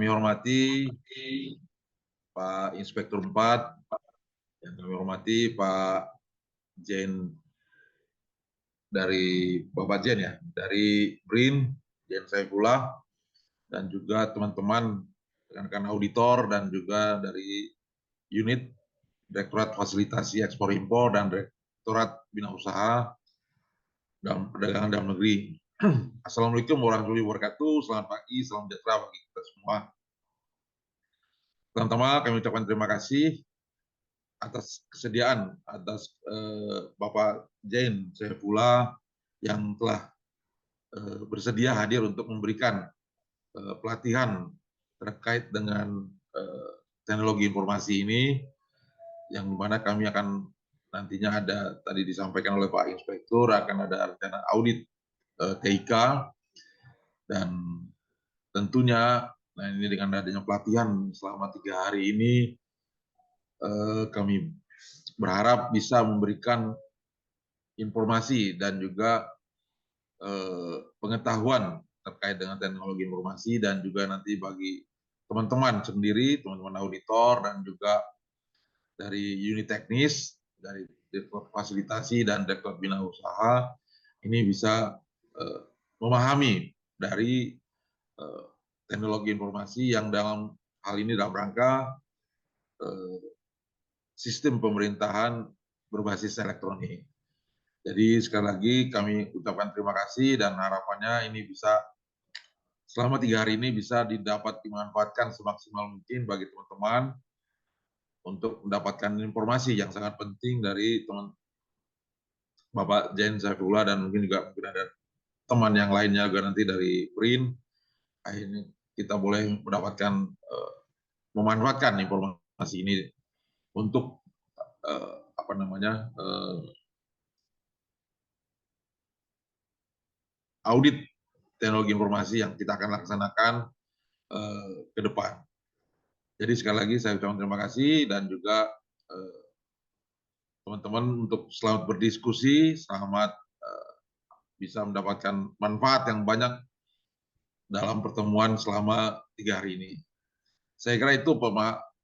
kami hormati Pak Inspektur 4, yang kami hormati Pak Jen dari Bapak Jen ya, dari BRIN, Jen Saifullah, dan juga teman-teman rekan-rekan auditor dan juga dari unit Direktorat Fasilitasi Ekspor Impor dan Direktorat Bina Usaha dan Perdagangan Dalam Negeri. Assalamualaikum warahmatullahi wabarakatuh. Selamat pagi, salam sejahtera bagi kita semua. Pertama, kami ucapkan terima kasih atas kesediaan atas Bapak Jain Saifullah yang telah bersedia hadir untuk memberikan pelatihan terkait dengan teknologi informasi ini, yang dimana kami akan nantinya ada, tadi disampaikan oleh Pak Inspektur, akan ada rencana audit TIK, dan tentunya nah ini dengan adanya pelatihan selama 3 hari ini, kami berharap bisa memberikan informasi dan juga pengetahuan terkait dengan teknologi informasi, dan juga nanti bagi teman-teman sendiri, teman-teman auditor dan juga dari unit teknis, dari Direktorat Fasilitasi dan Direktorat Bina Usaha, ini bisa memahami dari teknologi informasi yang dalam hal ini dalam rangka sistem pemerintahan berbasis elektronik. Jadi sekali lagi kami ucapkan terima kasih, dan harapannya ini bisa selama 3 hari ini bisa didapat dimanfaatkan semaksimal mungkin bagi teman-teman untuk mendapatkan informasi yang sangat penting dari teman Bapak Jain Saifullah, dan mungkin ada teman yang lainnya juga nanti dari BRIN. Akhirnya kita boleh mendapatkan memanfaatkan informasi ini untuk audit teknologi informasi yang kita akan laksanakan ke depan. Jadi sekali lagi saya ucapkan terima kasih, dan juga teman-teman untuk selamat berdiskusi, selamat bisa mendapatkan manfaat yang banyak dalam pertemuan selama 3 hari ini. Saya kira itu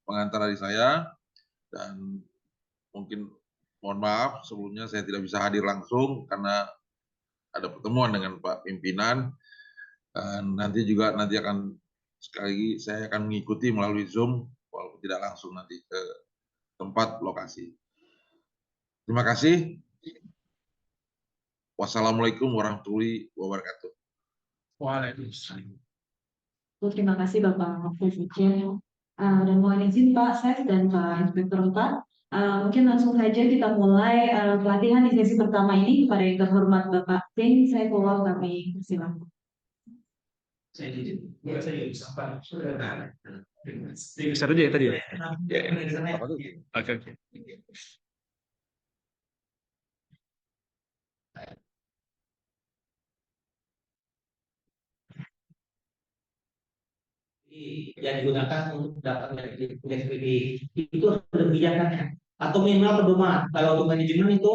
pengantar dari saya, dan mungkin mohon maaf sebelumnya saya tidak bisa hadir langsung karena ada pertemuan dengan Pak Pimpinan, dan nanti akan sekali lagi saya akan mengikuti melalui Zoom walaupun tidak langsung nanti ke tempat lokasi. Terima kasih. Wassalamualaikum warahmatullahi wabarakatuh. Waalaikumsalam. Terima kasih Bapak Presiden. Dan mohon izin Pak Sef dan Pak Inspektur 4. Mungkin langsung saja kita mulai pelatihan di sesi pertama ini kepada yang terhormat Bapak Jain Saifullah, kami persilakan. Saya bisa Pak. Bisa aja ya tadi ya? Oke. Yang digunakan untuk dapat indeks itu ada kebijakannya atau minimal pedoman. Kalau untuk manajemen itu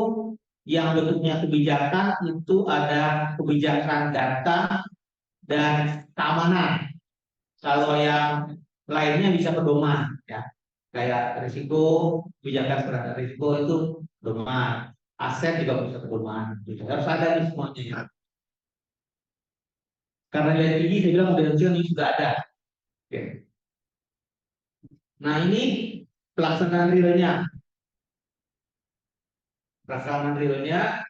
yang bentuknya kebijakan itu ada kebijakan data dan keamanan. Kalau yang lainnya bisa pedoman, ya kayak risiko, kebijakan terhadap risiko itu pedoman, aset juga bisa pedoman. Gitu. Harus ada nih semuanya. Ya. Karena nilai tinggi saya bilang model ini sudah ada. Oke. Nah ini pelaksanaan realnya. Pelaksanaan realnya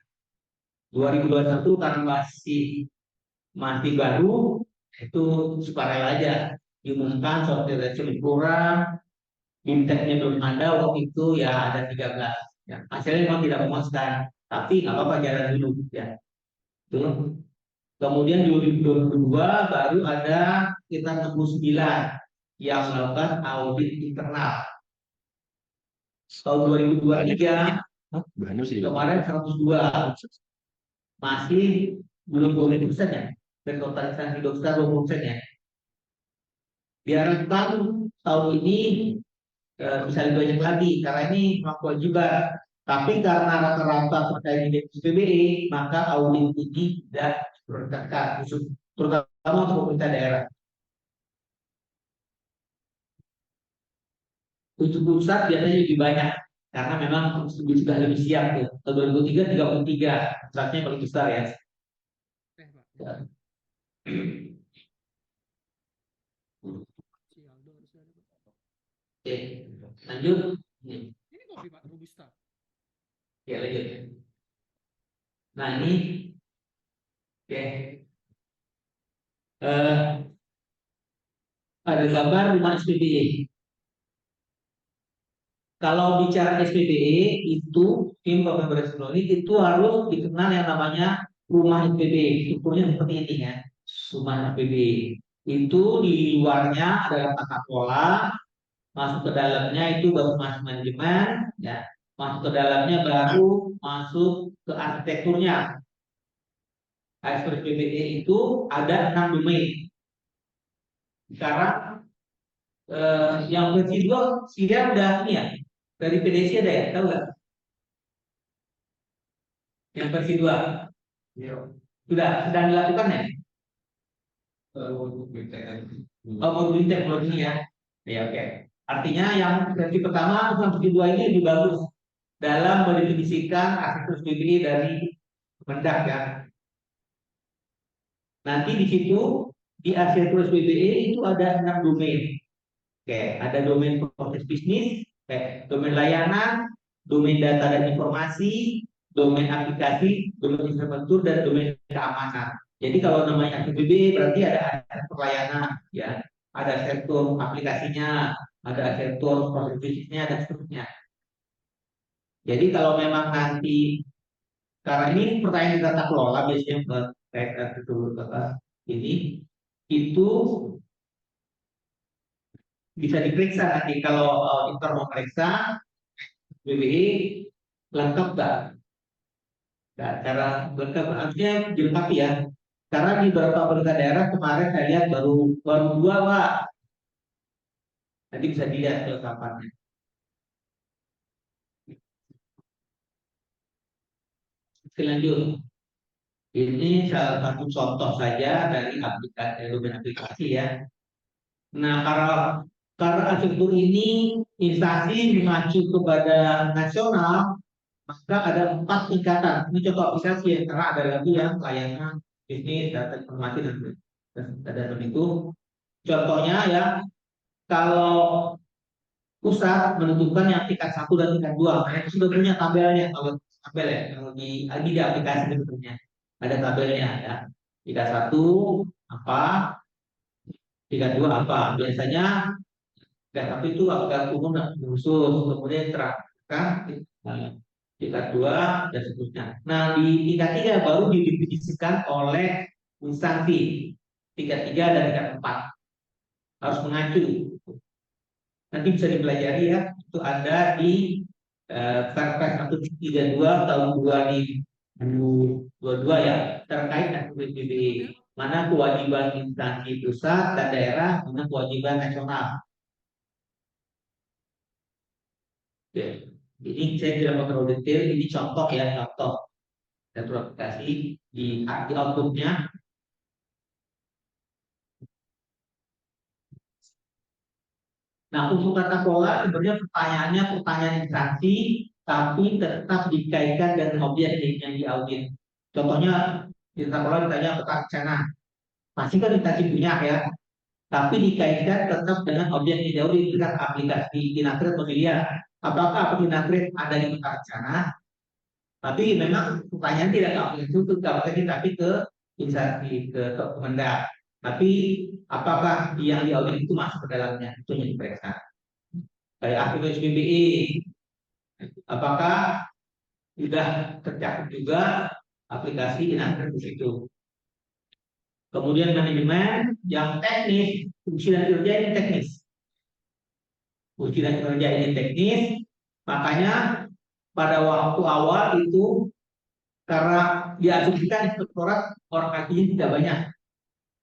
2021 karena masih baru, itu sukarela aja. Diumumkan sortir ratio kurang, bimteknya belum ada waktu itu, ya ada 13. Ya, hasilnya memang tidak memuaskan, tapi nggak apa-apa jalan dulu. Ya. Itu. Kemudian di 2022 baru ada kita 69 yang melakukan audit internal. Tahun 2023 kemarin 102, masih belum 20% ya, dan totalitas dokter 20% ya. Diharapkan tahun ini bisa lebih banyak lagi karena ini memang juga. Tapi karena rata-rata terkait indeks PBE, maka audit ini tidak prioritaskan, terutama untuk pemerintah daerah. Untuk pusat biasanya lebih banyak karena memang sudah lebih siap tuh. Tahun 2003 33 kontraknya paling besar ya. Oke, lanjut. Ini kopi Pak Robusta. Oke, lanjut. Nah ini, oke, ada gambar rumah SPBE. Kalau bicara SPBE itu tim Pembebasan Ekonomi itu harus dikenal yang namanya rumah SPBE. Strukturnya seperti ini ya, rumah SPBE. Itu di luarnya ada tata kelola, masuk ke dalamnya itu baru masuk manajemen, ya, masuk ke dalamnya baru masuk ke arsitekturnya. SPBE itu ada 6 domain. Sekarang yang versi 2 Sia udah ini ya, dari PDC ada ya, tahu nggak? Yang versi 2 sudah sedang dilakukan ya? Oh, moduling teknologi ya. Ya, oke. Artinya yang versi pertama yang versi 2 ini lebih bagus dalam mendefinisikan arsitektur SPBE dari Mendak ya. Nanti di situ di arsitektur SPBE itu ada 6 domain. Oke, ada domain proses bisnis, domain layanan, domain data dan informasi, domain aplikasi, domain infrastruktur, dan domain keamanan. Jadi kalau namanya SPBE berarti ada sektor layanan, ya, ada sektor aplikasinya, ada sektor proses bisnisnya, dan seterusnya. Jadi kalau memang nanti karena ini pertanyaan tata kelola biasanya terkait ini itu bisa diperiksa nanti kalau Inter mau periksa BBI lengkap nggak? Nah, cara lengkap artinya dilengkapi ya. Karena di beberapa pemerintah daerah kemarin saya lihat baru baru 2 Pak. Nanti bisa dilihat kelengkapannya. Oke, lanjut. Ini salah satu contoh saja dari aplikasi ya. Nah, karena arsitektur ini instansi mengacu kepada nasional, maka ada 4 tingkatan. Ini contoh aplikasi ya, karena ada lagi yang layanan, bisnis, data informasi dan itu. Contohnya ya, kalau pusat menentukan yang tingkat 1 dan tingkat 2, mereka sudah punya tabelnya. Kalau tabel ya, kalau di aplikasi sebetulnya ada tabelnya ya. Tingkat 1 apa, tingkat 2 apa. Biasanya tingkat 1 itu apakah umum dan khusus, kemudian terapkan tingkat 2 dan seterusnya. Nah, di tingkat 3 baru didefinisikan oleh instansi. Tingkat 3 dan tingkat 4 harus mengacu. Nanti bisa dipelajari ya, itu ada di Perpres 132 tahun 2022 ya, terkait SPBE. Mana kewajiban instansi pusat dan daerah, mana kewajiban nasional. Oke. Ini saya tidak mau terlalu detail, ini contoh ya, contoh satu aplikasi di outputnya. Nah, untuk tata kelola sebenarnya pertanyaannya pertanyaan instansi, tapi tetap dikaitkan dengan objek yang diaudit. Contohnya di tata kelola ditanya tentang rencana, pasti kan instansi punya ya, tapi dikaitkan tetap dengan objek yang diaudit dengan aplikasi Kinakrit atau Media. Apakah Kinakrit ada di peta rencana? Tapi memang pertanyaan tidak ke aplikasi tapi ke instansi, ke Kemendak. Tapi apakah yang diaudit itu masuk ke dalamnya? Itu yang diperiksa. Kayak aplikasi BBI, apakah sudah tercakup juga aplikasi Inacrit di situ? Kemudian manajemen yang teknis, fungsi dan kerja ini teknis. Fungsi dan kerja ini teknis, makanya pada waktu awal itu karena diasumsikan inspektorat orang IT-nya tidak banyak.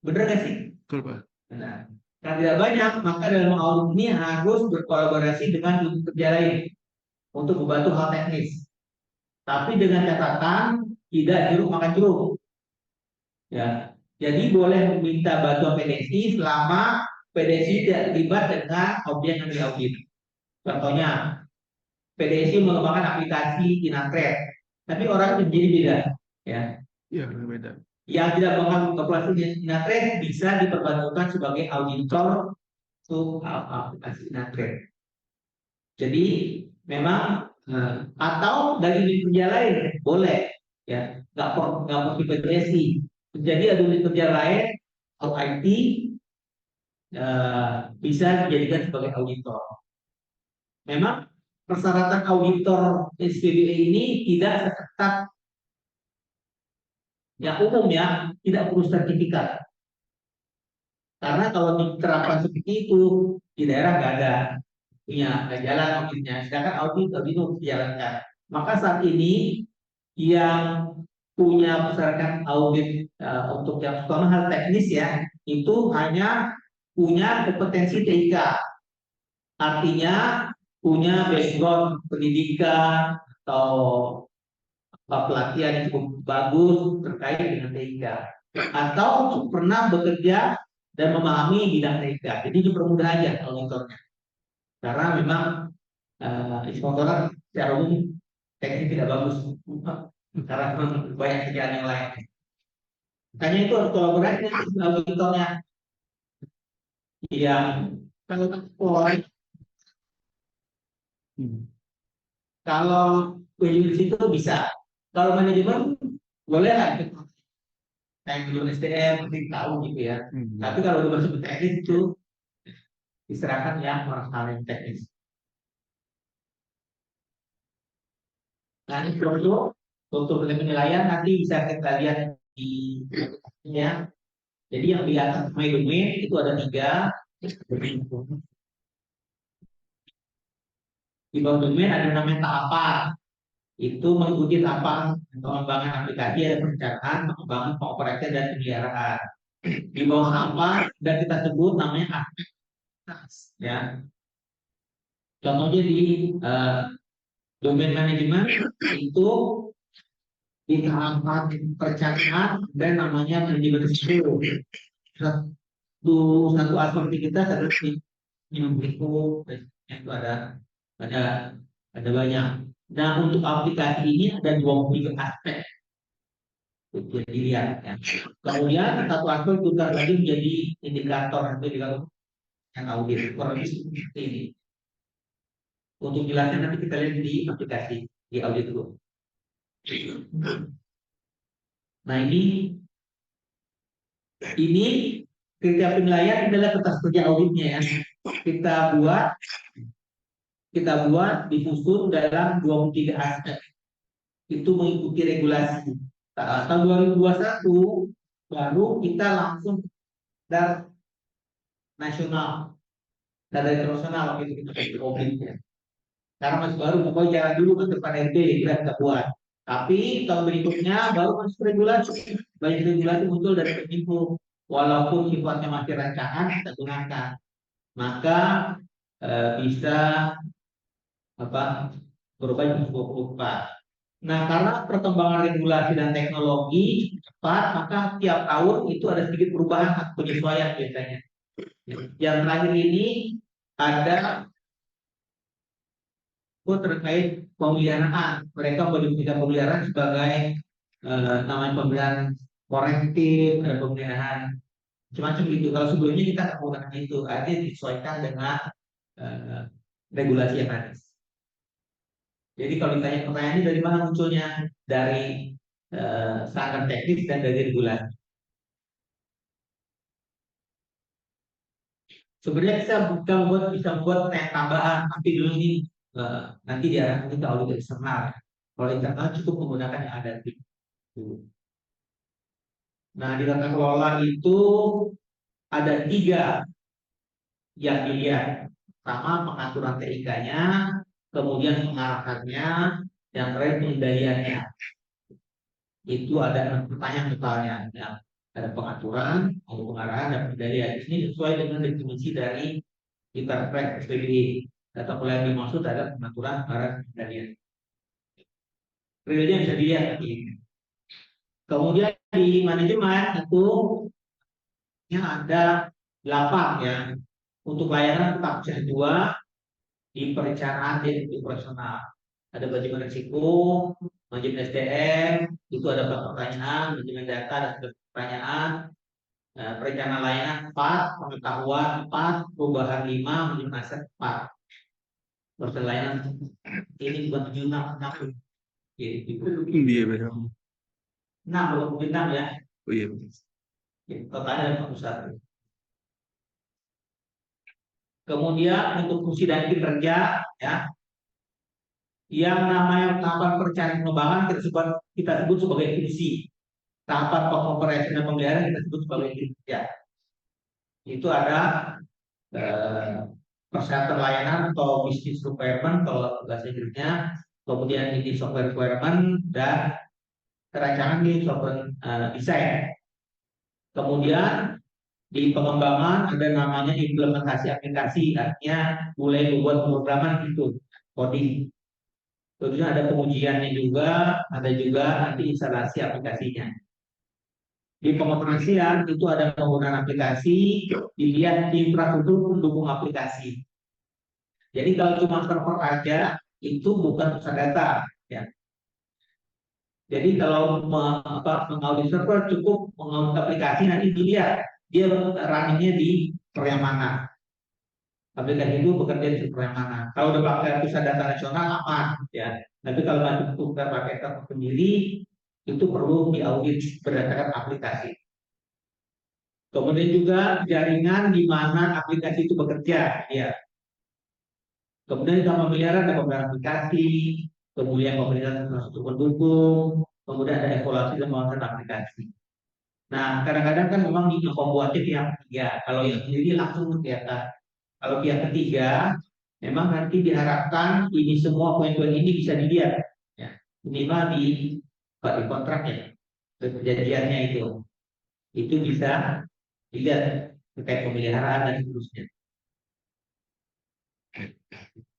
Benar nggak sih? Betul, Pak. Nah, karena tidak banyak, maka dalam audit ini harus berkolaborasi dengan unit kerja lain untuk membantu hal teknis. Tapi dengan catatan tidak jeruk makan jeruk. Ya, jadi boleh meminta bantuan PDSI selama PDSI tidak terlibat dengan objek yang diaudit. Contohnya, PDSI mengembangkan aplikasi Inatrade, tapi orang jadi beda. Ya, Iya, beda. yang tidak mengembangkan aplikasi Inatrade bisa diperbantukan sebagai auditor untuk aplikasi Inatrade. Jadi memang atau dari unit kerja lain boleh, ya, nggak perlu PDSI. Jadi ada unit kerja lain atau IT bisa dijadikan sebagai auditor. Memang persyaratan auditor SPBE ini tidak seketat yang umum, ya, tidak perlu sertifikat. Karena kalau diterapkan seperti itu di daerah nggak ada nggak jalan auditnya. Sedangkan audit itu dijalankan. Maka saat ini yang punya persyaratan audit untuk yang pertama hal teknis, ya, itu hanya punya kompetensi TIK. Artinya punya background pendidikan atau pelatihan yang cukup bagus terkait dengan TIK, atau pernah bekerja dan memahami bidang TIK. Jadi dipermudah aja auditornya. Karena memang inspektorat secara umum teknik tidak bagus karena memang banyak kerjaan yang lain. Makanya itu harus kolaborasi dengan auditornya yang kalau di situ bisa. Kalau manajemen boleh lah, kayak dulu SDM mungkin tahu gitu ya. Tapi kalau udah masuk ke teknis itu diserahkan yang orang yang teknis. Nah, ini untuk penilaian nanti bisa kita lihat di ya. Jadi yang di atas domain itu ada 3. Di bawah domain ada namanya tahapan. Itu mengikuti tahapan pengembangan aplikasi, ada perencanaan, pengembangan, pengoperasian, dan pemeliharaan. Di bawah tahapan dan kita sebut namanya aktivitas, ya. Contohnya di domain manajemen itu di tahapan perencanaan dan namanya manajemen risiko. Satu aspek kita adalah yang risiko, itu ada banyak. Nah, untuk aplikasi ini ada 23 aspek. Jadi dilihat, ya. Kemudian satu aspek juga lagi menjadi indikator yang audit. Kurang lebih seperti ini. Untuk jelasnya nanti kita lihat di aplikasi di audit dulu. Nah, ini kriteria penilaian adalah kertas kerja auditnya, ya. Kita buat disusun dalam 23 aspek. Itu mengikuti regulasi. Tahun 2021 baru kita langsung dari nasional dan dari internasional waktu itu kita auditnya. Karena masih baru, pokoknya jalan dulu ke depan RB kita buat. Tapi tahun berikutnya baru masuk regulasi. Banyak regulasi muncul dari Kominfo. Walaupun sifatnya masih rancangan, kita gunakan. Maka bisa berubah jadi 24. Nah, karena perkembangan regulasi dan teknologi cepat, maka tiap tahun itu ada sedikit perubahan atau penyesuaian biasanya. Yang terakhir ini ada terkait pemeliharaan. Mereka menyebutkan pemeliharaan sebagai namanya pemeliharaan korektif, ada pemeliharaan macam-macam gitu. Kalau sebelumnya kita tak menggunakan itu, artinya disesuaikan dengan regulasi yang ada. Jadi kalau ditanya pertanyaan ini dari mana munculnya? Dari standar teknis dan dari regulasi. Sebenarnya bisa membuat pertanyaan tambahan, tapi dulu ini nanti diarahkan kita audit eksternal. Kalau internal cukup menggunakan yang ada di dulu. Nah, di tata kelola itu ada 3 yang dilihat. Pertama, pengaturan TIK-nya, kemudian pengarahannya, yang terakhir pengendaliannya. Itu ada pertanyaan totalnya. Ya. Ada pengaturan, ada pengarahan, dan pengendalian. Ini sesuai dengan definisi dari Interpret SPBE. Data kelola yang dimaksud adalah pengaturan, pengarahan, dan pengendalian. Realnya bisa dilihat nanti. Kemudian di manajemen itu ada 8, ya. Untuk layanan tetap bisa 2, di perencanaan dan di operasional. Ada manajemen risiko, manajemen SDM, itu ada pertanyaan, manajemen data ada pertanyaan, perencanaan layanan 4, pengetahuan 4, perubahan 5, manajemen aset 4. Proses layanan ini bukan 7, 6. Iya benar. 6, bukan 6 ya. Oh iya. Totalnya ada 41. Kemudian untuk fungsi dan kinerja ya, yang namanya tahapan perencanaan pengembangan kita sebut sebagai fungsi. Tahapan pengoperasian dan pemeliharaan kita sebut sebagai kinerja. Itu ada persyaratan layanan atau business requirement kalau bahasa Inggrisnya, kemudian ini software requirement dan perancangan di software design. Kemudian di pengembangan ada namanya implementasi aplikasi, artinya mulai membuat pemrograman itu coding. Tentunya ada pengujiannya juga, ada juga nanti instalasi aplikasinya. Di pengoperasian itu ada penggunaan aplikasi, dilihat infrastruktur pendukung aplikasi. Jadi kalau cuma server aja itu bukan pusat data, ya. Jadi kalau mengaudit server cukup mengaudit aplikasi, nanti dilihat dia runningnya di server yang mana. Aplikasi itu bekerja di server yang mana. Kalau udah pakai pusat data nasional aman, ya. Tapi kalau masih bukan pakai server sendiri, itu perlu diaudit berdasarkan aplikasi. Kemudian juga jaringan di mana aplikasi itu bekerja, ya. Kemudian kita memelihara ada beberapa aplikasi, kemudian pemeliharaan infrastruktur pendukung, kemudian ada evaluasi dan pengawasan aplikasi. Nah, kadang-kadang kan memang di pembuatnya pihak ketiga. Kalau yang sendiri langsung kelihatan. Kalau pihak ketiga, memang nanti diharapkan ini semua poin-poin ini bisa dilihat, ya. Minimal di kontraknya, perjanjiannya itu bisa dilihat terkait pemeliharaan dan seterusnya.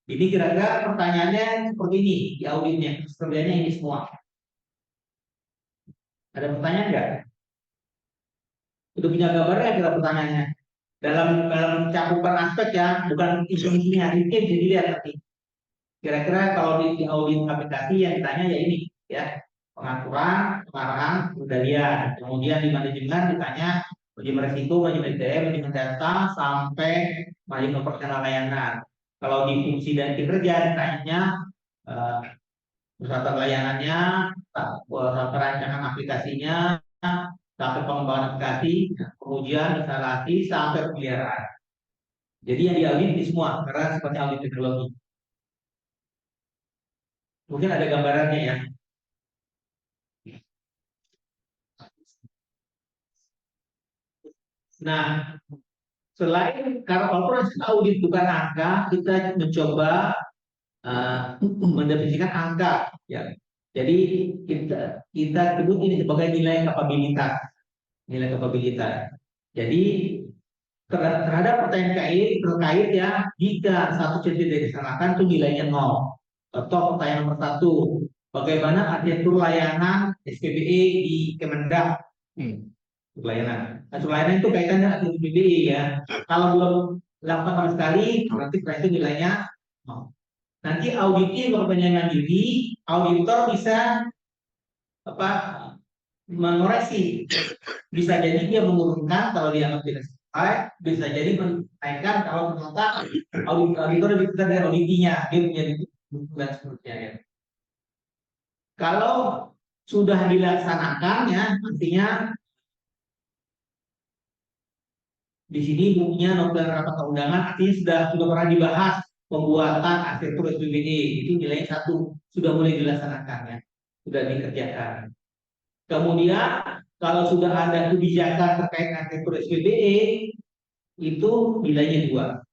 Jadi kira-kira pertanyaannya seperti ini di auditnya, kerjanya ini semua. Ada pertanyaan nggak? Udah punya gambarnya kira pertanyaannya? Dalam cakupan aspek ya, bukan isu-isunya, ini bisa dilihat nanti. Kira-kira kalau di audit aplikasi yang ditanya ya ini, ya, pengaturan, pengarahan, pengendalian. Kemudian di manajemen ditanya manajemen risiko, manajemen SDM, manajemen data, sampai manajemen operasional layanan. Kalau di fungsi dan kinerja ditanya persyaratan layanannya, perancangan aplikasinya, sampai pengembangan aplikasi, pengujian, instalasi, sampai pemeliharaan. Jadi yang diaudit di semua, karena sifatnya audit teknologi. Mungkin ada gambarannya ya. Nah, selain karena operasi audit bukan angka, kita mencoba mendefinisikan angka, ya. Jadi kita sebut ini sebagai nilai kapabilitas, nilai kapabilitas. Jadi terhadap pertanyaan terkait ya, jika satu cerita dilaksanakan itu nilainya 0. Contoh pertanyaan nomor 1, bagaimana arsitektur layanan SPBE di Kemendak? Layanan. Layanan itu kaitannya dengan SPBE ya. Kalau belum dilakukan sama sekali, berarti itu nilainya 0. Nanti auditnya kalau pertanyaan diri, auditor bisa mengoreksi. Bisa jadi dia menurunkan kalau dianggap tidak sesuai, bisa jadi menaikkan kalau ternyata auditor lebih besar dari auditinya, dia punya dan seterusnya ya. Kalau sudah dilaksanakan ya, artinya di sini bukunya nota rapat undangan artinya sudah pernah dibahas pembuatan arsitektur SPBE, itu nilainya 1, sudah mulai dilaksanakan ya, sudah dikerjakan. Kemudian kalau sudah ada kebijakan terkait arsitektur SPBE itu nilainya 2.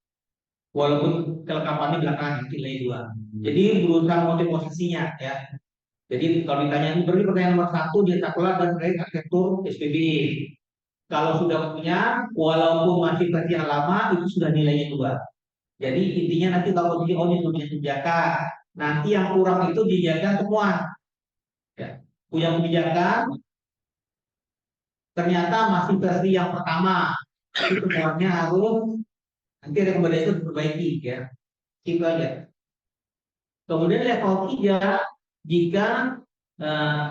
Walaupun kelengkapannya belakangan nilai 2. Jadi berusaha motivasinya ya. Jadi kalau ditanya beri pertanyaan nomor 1 dia takulah dan terkait arsitektur SPBE. Kalau sudah punya, walaupun masih versi yang lama itu sudah nilainya 2. Jadi intinya nanti kalau di audit punya kebijakan, nanti yang kurang itu dijaga semua. Ya. Punya kebijakan, ternyata masih versi yang pertama, itu semuanya harus nanti rekomendasi itu diperbaiki ya. Itu aja. Kemudian level 3 jika eh,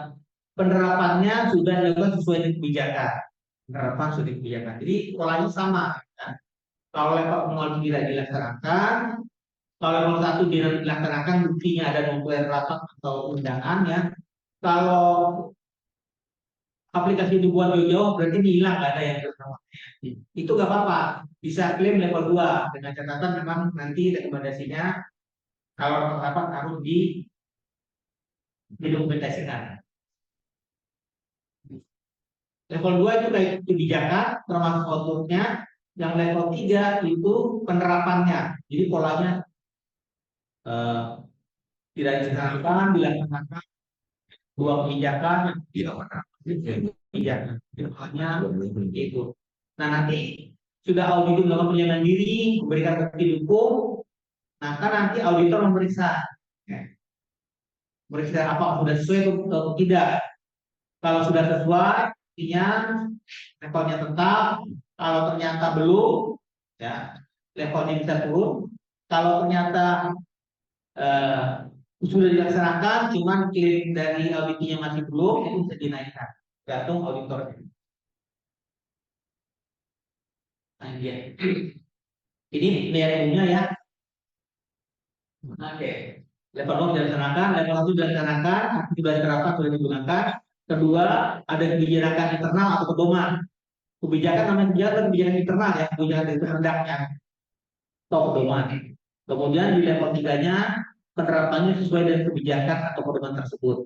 penerapannya sudah dilakukan sesuai dengan kebijakan. Penerapan sudah kebijakan. Jadi polanya sama. Ya. Kalau level 0 tidak dilaksanakan, kalau level 1 dilaksanakan buktinya ada nuklir rapat atau undangan ya. Kalau aplikasi dibuat jauh-jauh berarti ini hilang, nggak ada yang terkawal. Itu nggak apa-apa, bisa klaim level 2 dengan catatan memang nanti rekomendasinya kalau apa harus didokumentasikan. Level 2 itu kayak kebijakan termasuk outputnya. Yang level 3 itu penerapannya. Jadi polanya eh, tidak dilaksanakan, dilaksanakan dua kebijakan, kebijakan. Hanya itu. Nah nanti sudah auditor melakukan penilaian diri, memberikan bukti dukung, maka nanti auditor memeriksa, ya. Memeriksa apa sudah sesuai atau tidak. Kalau sudah sesuai, artinya levelnya tetap. Kalau ternyata belum, ya levelnya bisa turun. Kalau ternyata eh, sudah dilaksanakan, cuman klaim dari auditnya masih belum, itu bisa dinaikkan. Tergantung auditornya. Nah, dia. Ini nilai umumnya ya. Oke. Level 0 dilaksanakan, level 1 dilaksanakan, sudah diterapkan, sudah digunakan. Kedua, ada kebijakan internal atau pedoman. Kebijakan namanya kebijakan internal ya, kebijakan dari rendahnya atau pedoman. Kemudian di level 3-nya penerapannya sesuai dengan kebijakan atau pedoman tersebut.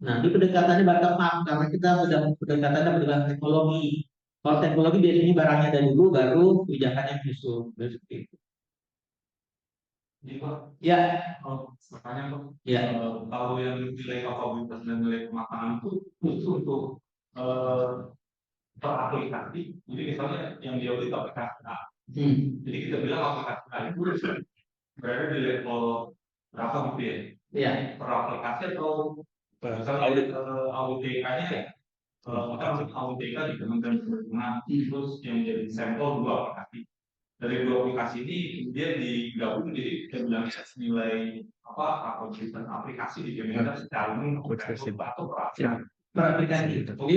Nah, di pendekatannya bottom up karena kita sudah pendekatannya berdasarkan teknologi. Kalau teknologi biasanya barangnya dari dulu, baru kebijakannya menyusul. Seperti itu. Jadi Pak, Ya, pertanyaan Pak, ya. kalau yang nilai kapabilitas dan nilai kematangan itu khusus untuk per aplikasi. Jadi misalnya yang diaudit aplikasi A. Jadi kita bilang aplikasi A itu berada di level berapa gitu ya? Iya. Per aplikasi atau misalnya audit TK-nya ya? Maka maksudnya audit TK di Kementerian Perhubungan, terus yang jadi sampel 2 aplikasi. Dari 2 aplikasi ini dia digabung jadi kita bilang nilai apa kapabilitas aplikasi di Kementerian secara umum atau per aplikasi. Per aplikasi. Jadi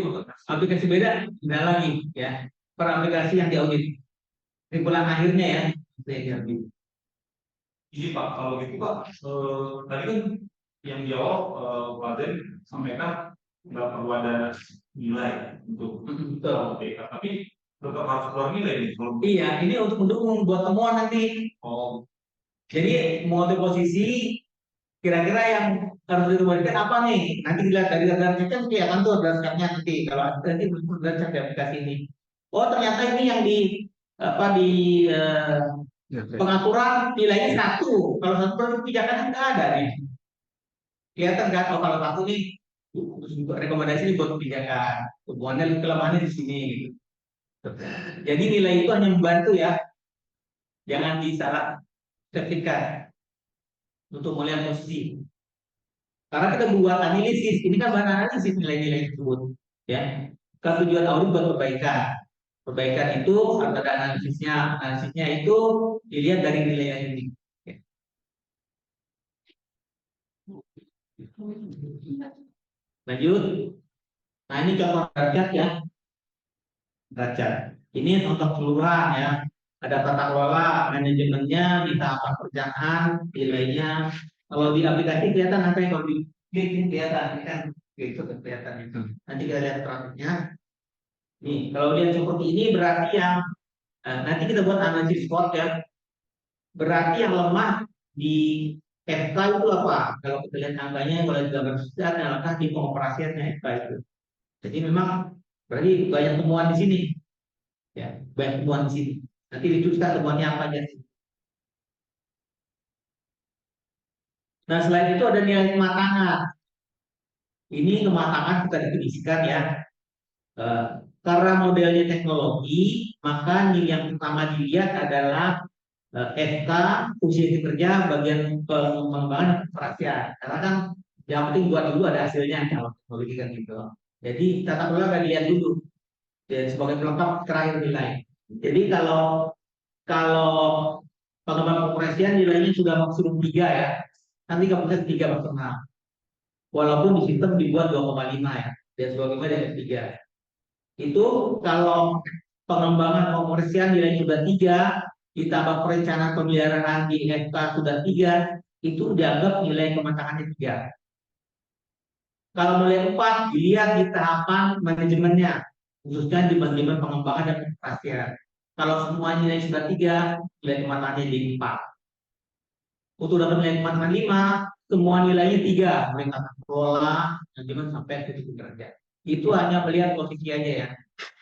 aplikasi beda beda lagi ya. Per aplikasi yang diaudit. Timbulan akhirnya ya. Iya Pak, kalau gitu Pak, tadi kan yang di awal Pak Den sampaikan nggak perlu ada nilai untuk TK, tapi tetap harus keluar nilai nih. Iya, ini untuk mendukung buat temuan nanti. Oh, Jadi mau posisi kira-kira yang harus dirumuskan apa nih? Nanti dilihat dari data cek kelihatan tuh data-nya nanti kalau nanti data cek di aplikasi ini. Oh ternyata ini yang di apa di pengaturan nilainya 1. Kalau 1 kebijakannya nggak ada nih. Kelihatan kan? Oh kalau 1 nih rekomendasi ini buat kebijakan. Hubungannya kelemahannya di sini. Gitu. Jadi nilai itu hanya membantu ya. Jangan disalah sertifikat untuk melihat posisi. Karena kita buat analisis, ini kan bahan analisis nilai-nilai tersebut, ya. Kan tujuan audit buat perbaikan. Perbaikan itu ada analisisnya itu dilihat dari nilai ini. Ya. Lanjut. Nah ini contoh derajat ya, derajat. Ini contoh keseluruhan ya. Ada tata kelola, manajemennya, di tahapan perencanaan, nilainya. Kalau di aplikasi kelihatan apa yang kalau di klik ini kelihatan, ini kan itu kelihatan itu. Nanti kita lihat grafiknya. Nih, kalau lihat seperti ini berarti yang nanti kita buat analisis SWOT ya. Berarti yang lemah di FK itu apa? Kalau kita lihat angkanya, kalau di gambar besar, adalah di pengoperasiannya FK itu. Jadi memang berarti banyak temuan di sini, ya banyak temuan di sini. Nanti dituliskan temuannya apa aja sih. Nah selain itu ada nilai kematangan. Ini kematangan kita definisikan ya. Karena modelnya teknologi, maka yang pertama dilihat adalah FK, fungsi kerja, bagian pengembangan dan operasian. Karena kan yang penting buat dulu ada hasilnya kalau teknologi kan gitu. Jadi tata kelola akan dilihat dulu dan sebagai pelengkap terakhir nilai. Jadi kalau pengembangan operasi pengoperasian nilainya sudah maksimum 3 ya. Nanti kapasitas 3 maksimal. Walaupun di sistem dibuat 2,5 ya. Dan 2,5 dan 3. Itu kalau pengembangan komersial nilai sudah 3, ditambah perencanaan pemeliharaan di FK sudah 3, itu dianggap nilai kematangannya 3. Kalau nilai 4 dilihat di tahapan manajemennya, khususnya di manajemen pengembangan dan pengoperasian. Kalau semua nilai sudah 3, nilai kematangannya jadi 4. Untuk dapat nilai kematangan 5, semua nilainya 3, mulai tata kelola, manajemen sampai titik kerja. Itu hanya melihat posisi aja ya.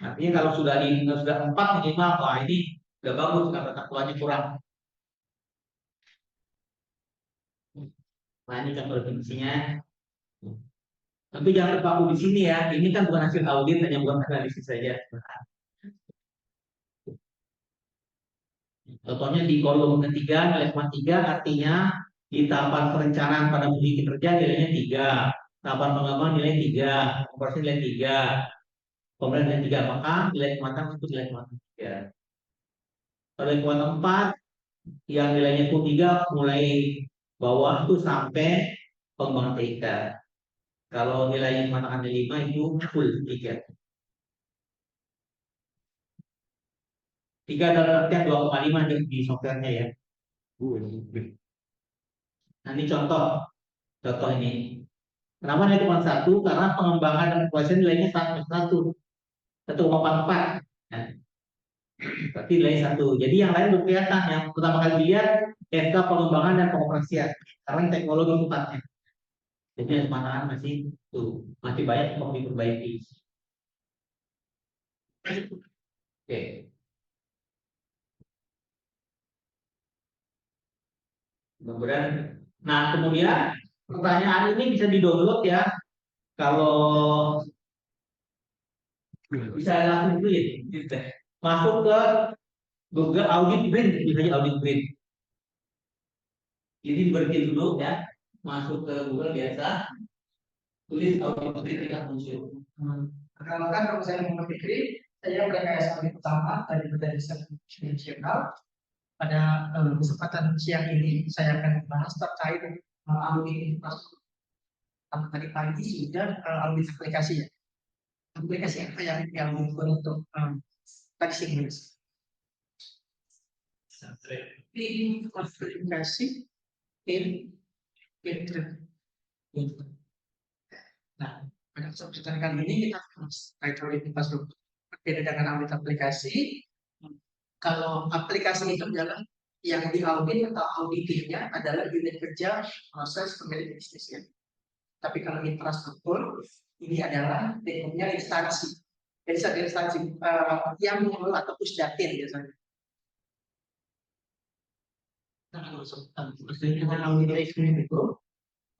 Artinya kalau sudah 4 minimal, wah ini udah bagus, karena tata kelolanya kurang. Nah ini contoh definisinya. Tapi jangan terpaku di sini ya. Ini kan bukan hasil audit, hanya buat analisis saja. Contohnya di kolom ketiga nilai 3 artinya di tahapan perencanaan pada unit kerja nilainya 3, tahapan pengembangan nilai 3, operasi nilai 3, kemudian nilai 3, maka nilai kematangan itu nilai kematangan 3. Kalau nilai kematangan 4 yang nilainya itu 3 mulai bawah itu sampai pengembangan TK. Kalau nilainya kematangan 5 itu full 3. 3 dalam artian 2,5 di softwarenya ya. Nah ini contoh ini. Kenapa nilai cuma 1? Karena pengembangan dan penguasaan nilainya 1,4. Nah, berarti nilai 1. Jadi yang lain belum kelihatan. Yang pertama kali dilihat FK pengembangan dan pengoperasian. Karena teknologi tempatnya. Jadi kematangan masih banyak yang perlu diperbaiki. Oke. Kemudian, nah kemudian pertanyaan ini bisa di-download ya. Kalau bisa langsung itu ya. Masuk ke Google Audit Brain, misalnya Audit Brain. Jadi berhenti dulu ya, masuk ke Google biasa, tulis Audit Brain tidak muncul. Kalau saya mau berpikir, saya berkaya audit pertama dari nasional. Pada kesempatan siang ini saya akan membahas terkait audit infrastruktur. Tadi pagi sudah audit aplikasi ya. Aplikasi apa yang untuk tadi siang ini? Ini aplikasi Nah, pada kesempatan kali ini kita bahas terkait audit infrastruktur. Berbeda dengan audit aplikasi, kalau aplikasi itu adalah yang diaudit atau auditingnya adalah unit kerja proses pemilik bisnisnya. Tapi kalau infrastruktur ini adalah bentuknya instansi. Jadi satu instansi yang mengelola atau pusdatin biasanya. Dengan auditing itu,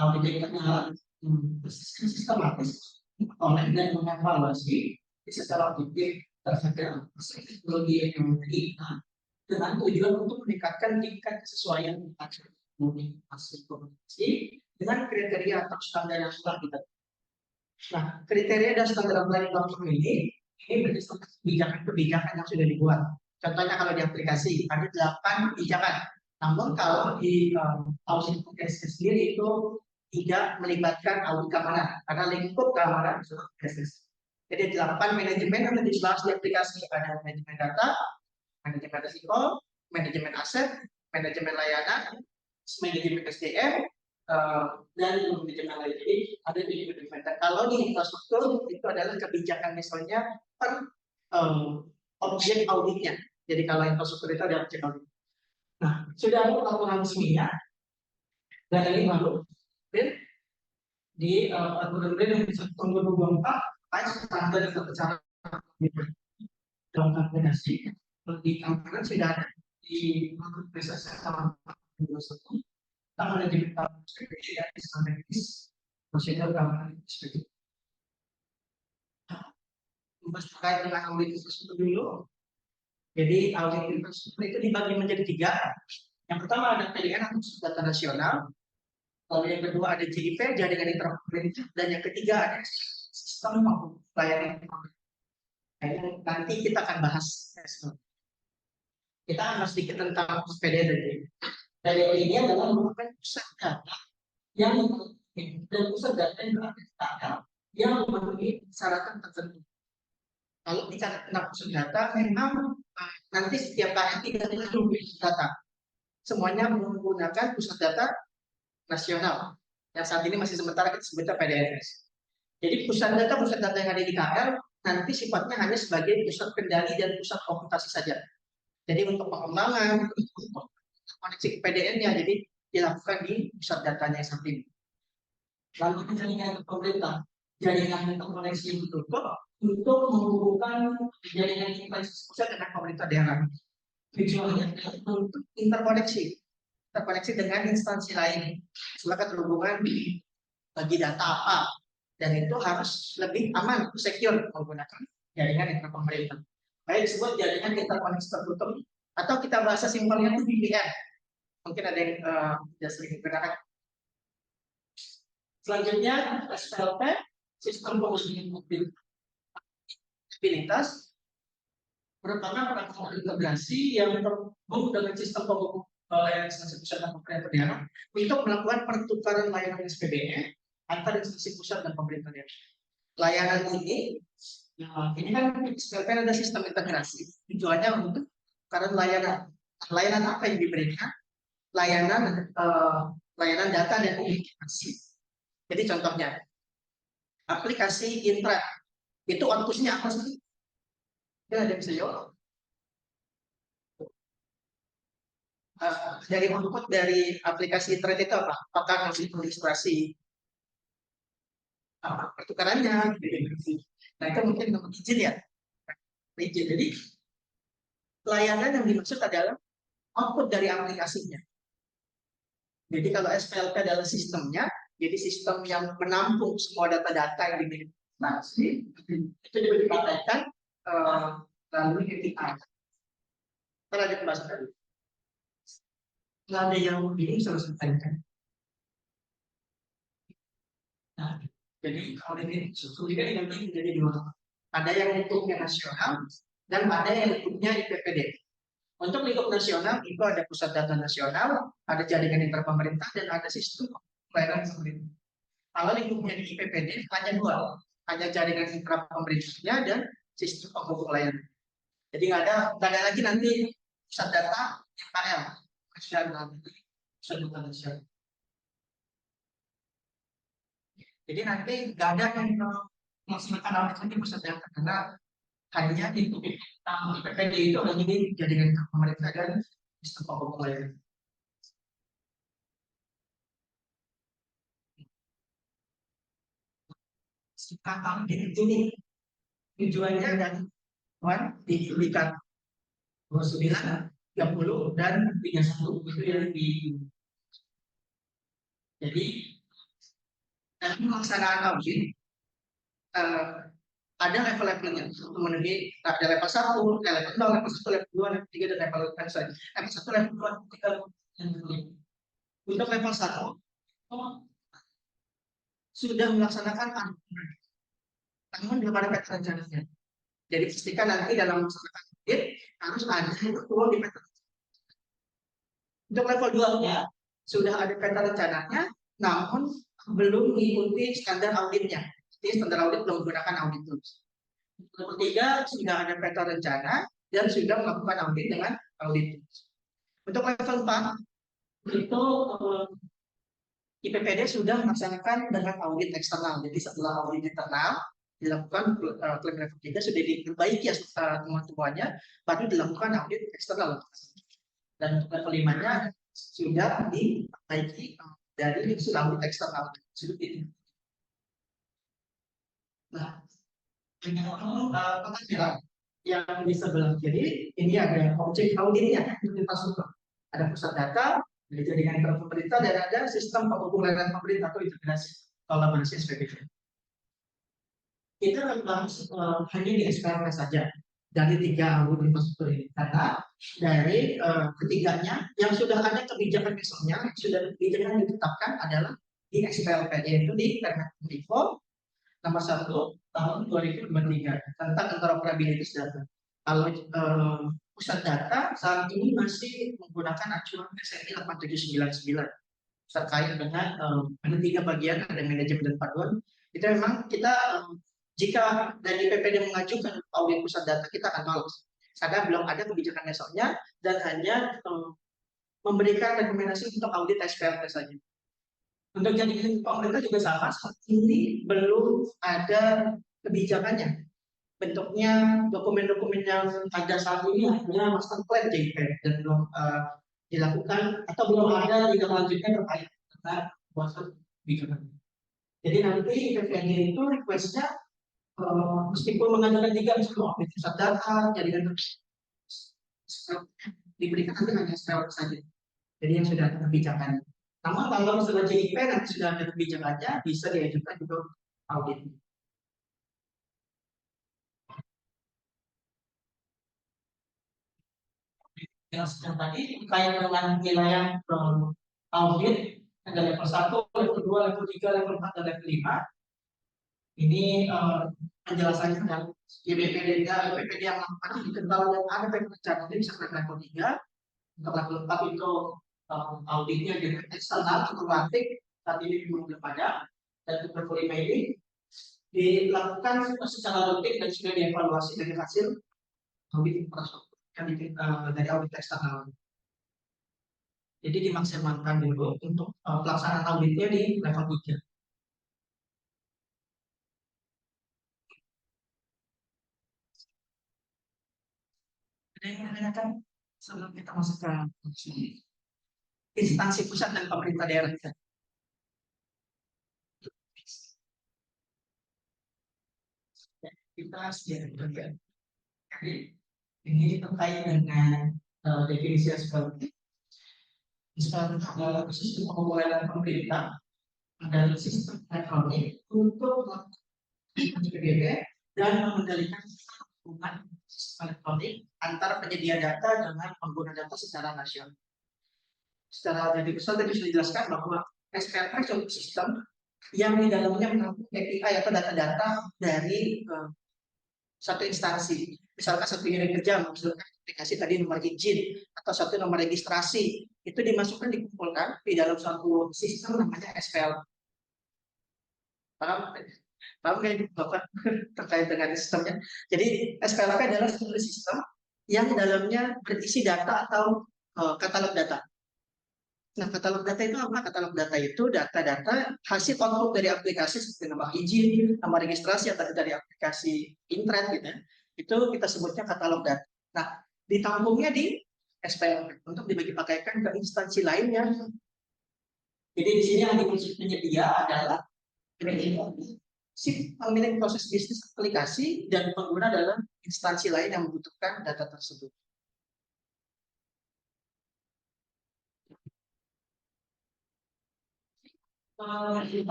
auditing adalah sistematis oleh dan mengevaluasi secara objektif terhadap teknologi yang kita dengan tujuan untuk meningkatkan tingkat kesesuaian hasil komunikasi dengan kriteria atau standar yang sudah kita. Nah, kriteria dan standar yang dilakukan ini berdasarkan kebijakan yang sudah dibuat. Contohnya kalau di aplikasi ada 8 kebijakan. Namun kalau di audit aplikasi sendiri itu tidak melibatkan audit keamanan karena lingkup keamanan sudah proses. Jadi 8 manajemen yang dibahas di aplikasi ada manajemen data, manajemen risiko, manajemen aset, manajemen layanan, manajemen SDM, dan manajemen lain. Jadi ada di manajemen. Dan kalau di infrastruktur itu adalah kebijakan misalnya per objek auditnya. Jadi kalau infrastruktur itu ada objek audit. Nah, sudah ada peraturan resminya dan ini baru di peraturan yang bisa tahun 2024 standar dan cara dalam aplikasi di kampanye sudah ada di proses sama prosedur manajemen strategi dan strategis prosedur kampanye strategi. Membahas terkait dengan audit infrastruktur dulu. Jadi audit infrastruktur itu dibagi menjadi 3. Yang pertama ada PDN atau data nasional. Lalu yang kedua ada JIP, jaringan interoperabilitas, dan yang ketiga ada sistem layanan. Nanti kita akan bahas. Kita akan sedikit tentang PDN dan JIP. PDE ini adalah merupakan pusat data yang dan pusat data yang terdaftar yang memenuhi persyaratan tertentu. Kalau bicara tentang pusat data, memang nanti setiap KM tidak perlu pusat data. Semuanya menggunakan pusat data nasional. Yang saat ini masih sementara kita sebutnya PDFS. Jadi pusat data yang ada di KL nanti sifatnya hanya sebagai pusat kendali dan pusat komputasi saja. Jadi untuk pengembangan, untuk koneksi ke PDN-nya, jadi dilakukan di pusat datanya yang saat ini. Lalu jaringan pemerintah, jaringan interkoneksi yang ditutup untuk menghubungkan jaringan interkoneksi pusat dengan pemerintah daerah. Tujuannya untuk interkoneksi dengan instansi lain. Maka terhubungan bagi data apa, dan itu harus lebih aman, secure menggunakan jaringan internet pemerintah. Baik disebut jaringan interkoneksi tertutup, atau kita bahasa simpelnya itu VPN. Mungkin ada yang tidak sering digunakan. Selanjutnya SPLP, sistem pengujian mobilitas, merupakan perangkat integrasi yang terhubung dengan sistem pelayanan instansi pusat dan pemerintah daerah untuk melakukan pertukaran layanan SPBE antar instansi pusat dan pemerintah daerah. Layanan ini kan SPLP ada sistem integrasi. Tujuannya untuk karena layanan apa yang diberikan? Layanan data dan komunikasi. Jadi contohnya aplikasi Intra itu outputnya apa sih? Ya, ada bisa jawab. Dari output dari aplikasi Intra itu apa? Apakah masih registrasi pertukarannya? Nah itu mungkin nomor izin ya. Izin. Jadi layanan yang dimaksud adalah output dari aplikasinya. Jadi kalau SPLP adalah sistemnya, jadi sistem yang menampung semua data-data yang dimiliki instansi, itu juga dipakaikan melalui API. Kalau ada bahasa tadi, nggak ada yang bingung selesaikan. Nah, jadi kalau ini sudah dibagi menjadi dua. Ada yang lingkupnya nasional dan ada yang lingkupnya IPPD. Untuk lingkup nasional itu ada pusat data nasional, ada jaringan interpemerintah, dan ada sistem pelayanan pemerintah. Kalau lingkupnya di IPPD hanya dua, hanya jaringan intrapemerintahnya dan sistem penghubung layanan. Jadi nggak ada lagi nanti pusat data KL, pusat data nasional. Jadi nanti nggak ada yang melaksanakan aplikasi pusat data karena hanya di IPPD itu hanya di jaringan pemerintah dan sistem penghubung layanan. Kata ini tujuannya dan diberikan 29, 30 dan 31 itu yang di. Jadi dalam pelaksanaan audit ada level-levelnya untuk memenuhi ada level 1, level 0, level 1, level 2, level 3 dan level 1. Level 1, level 2, level 3. Untuk level 1 sudah melaksanakan namun belum ada peta rencananya. Jadi pastikan nanti dalam melaksanakan audit harus ada ketua di peta. Untuk level 2-nya sudah ada peta rencananya, namun belum mengikuti standar auditnya. Jadi standar audit belum menggunakan audit tools. Level 3 sudah ada peta rencana dan sudah melakukan audit dengan audit tools. Untuk level 4 itu IPPD sudah melaksanakan dengan audit eksternal. Jadi setelah audit internal dilakukan klaim level 3 sudah diperbaiki ya teman-temannya, baru dilakukan audit eksternal. Dan untuk level 5-nya sudah diperbaiki dari audit eksternal. Nah, yang di sebelah kiri ini ada objek auditnya, infrastruktur. Ada pusat data, ada jaringan pemerintah, dan ada sistem penghubung layanan pemerintah atau integrasi kolaborasi SPBD. Kita membahas hanya di SPLP saja dari 3 audit infrastruktur ini, karena dari ketiganya yang sudah ada kebijakan misalnya sudah kebijakan ditetapkan adalah di SPLP, yaitu di Permen-Info nomor 1 tahun 2023 tentang interoperabilitas data. Kalau pusat data saat ini masih menggunakan acuan SNI 8799 terkait dengan ada 3 bagian, ada manajemen dan panduan. Itu memang kita jika dari PPD mengajukan audit pusat data, kita akan tolak karena belum ada kebijakan esoknya dan hanya memberikan rekomendasi untuk audit SPLP saja. Untuk jadi pemerintah juga sama, saat ini belum ada kebijakannya. Bentuknya dokumen-dokumen yang ada saat ini hanya master plan JP dan belum dilakukan atau belum ada tindak lanjutnya terkait dengan pembuatan kebijakan. Jadi nanti PPD itu requestnya meskipun mengajukan 3 misalnya audit pusat data, jaringan diberikan nanti hanya SPLP saja. Jadi yang sudah ada kebijakan. Namun kalau misalnya JP nanti sudah ada kebijakannya, bisa diajukan untuk audit. Yang sedang tadi terkait dengan wilayah audit ada level 1, level 2, level 3, level 4, dan level 5. Ini penjelasannya dan BPD yang melakukan dikenal dan ada pekerjaan bisa ke level 3. Untuk level 4 itu auditnya dengan eksternal otomatis saat ini belum ada, dan untuk level 5 ini dilakukan secara rutin dan sudah dievaluasi dari hasil audit infrastruktur dari audit eksternal. Jadi dimaksimalkan dulu untuk pelaksanaan auditnya di level 3. Ada yang menanyakan sebelum kita masuk ke instansi pusat dan pemerintah daerah kita? Kita sudah bagian. Jadi ini terkait dengan definisi SPLP. SPLP adalah sistem pengumpulan pemerintah adalah sistem elektronik untuk PBB dan mengendalikan hubungan sistem elektronik antara penyedia data dengan pengguna data secara nasional. Secara jadi besar tadi sudah dijelaskan bahwa SPLP adalah sistem yang di dalamnya menampung API atau data-data dari satu instansi. Misalkan satu unit kerja menghasilkan aplikasi tadi nomor izin atau satu nomor registrasi, itu dimasukkan dikumpulkan di dalam suatu sistem namanya SPLP. Paham? Paham nggak Bapak terkait dengan sistemnya? Jadi SPLP adalah satu sistem yang dalamnya berisi data atau katalog data. Nah, katalog data itu apa? Katalog data itu data-data hasil output dari aplikasi seperti nama izin, nama registrasi atau dari aplikasi internet gitu. Itu kita sebutnya katalog data. Nah, ditampungnya di SPLP untuk dibagi pakaikan ke instansi lainnya. Jadi di sini yang dimaksud penyedia adalah si pemilik proses bisnis aplikasi dan pengguna dalam instansi lain yang membutuhkan data tersebut.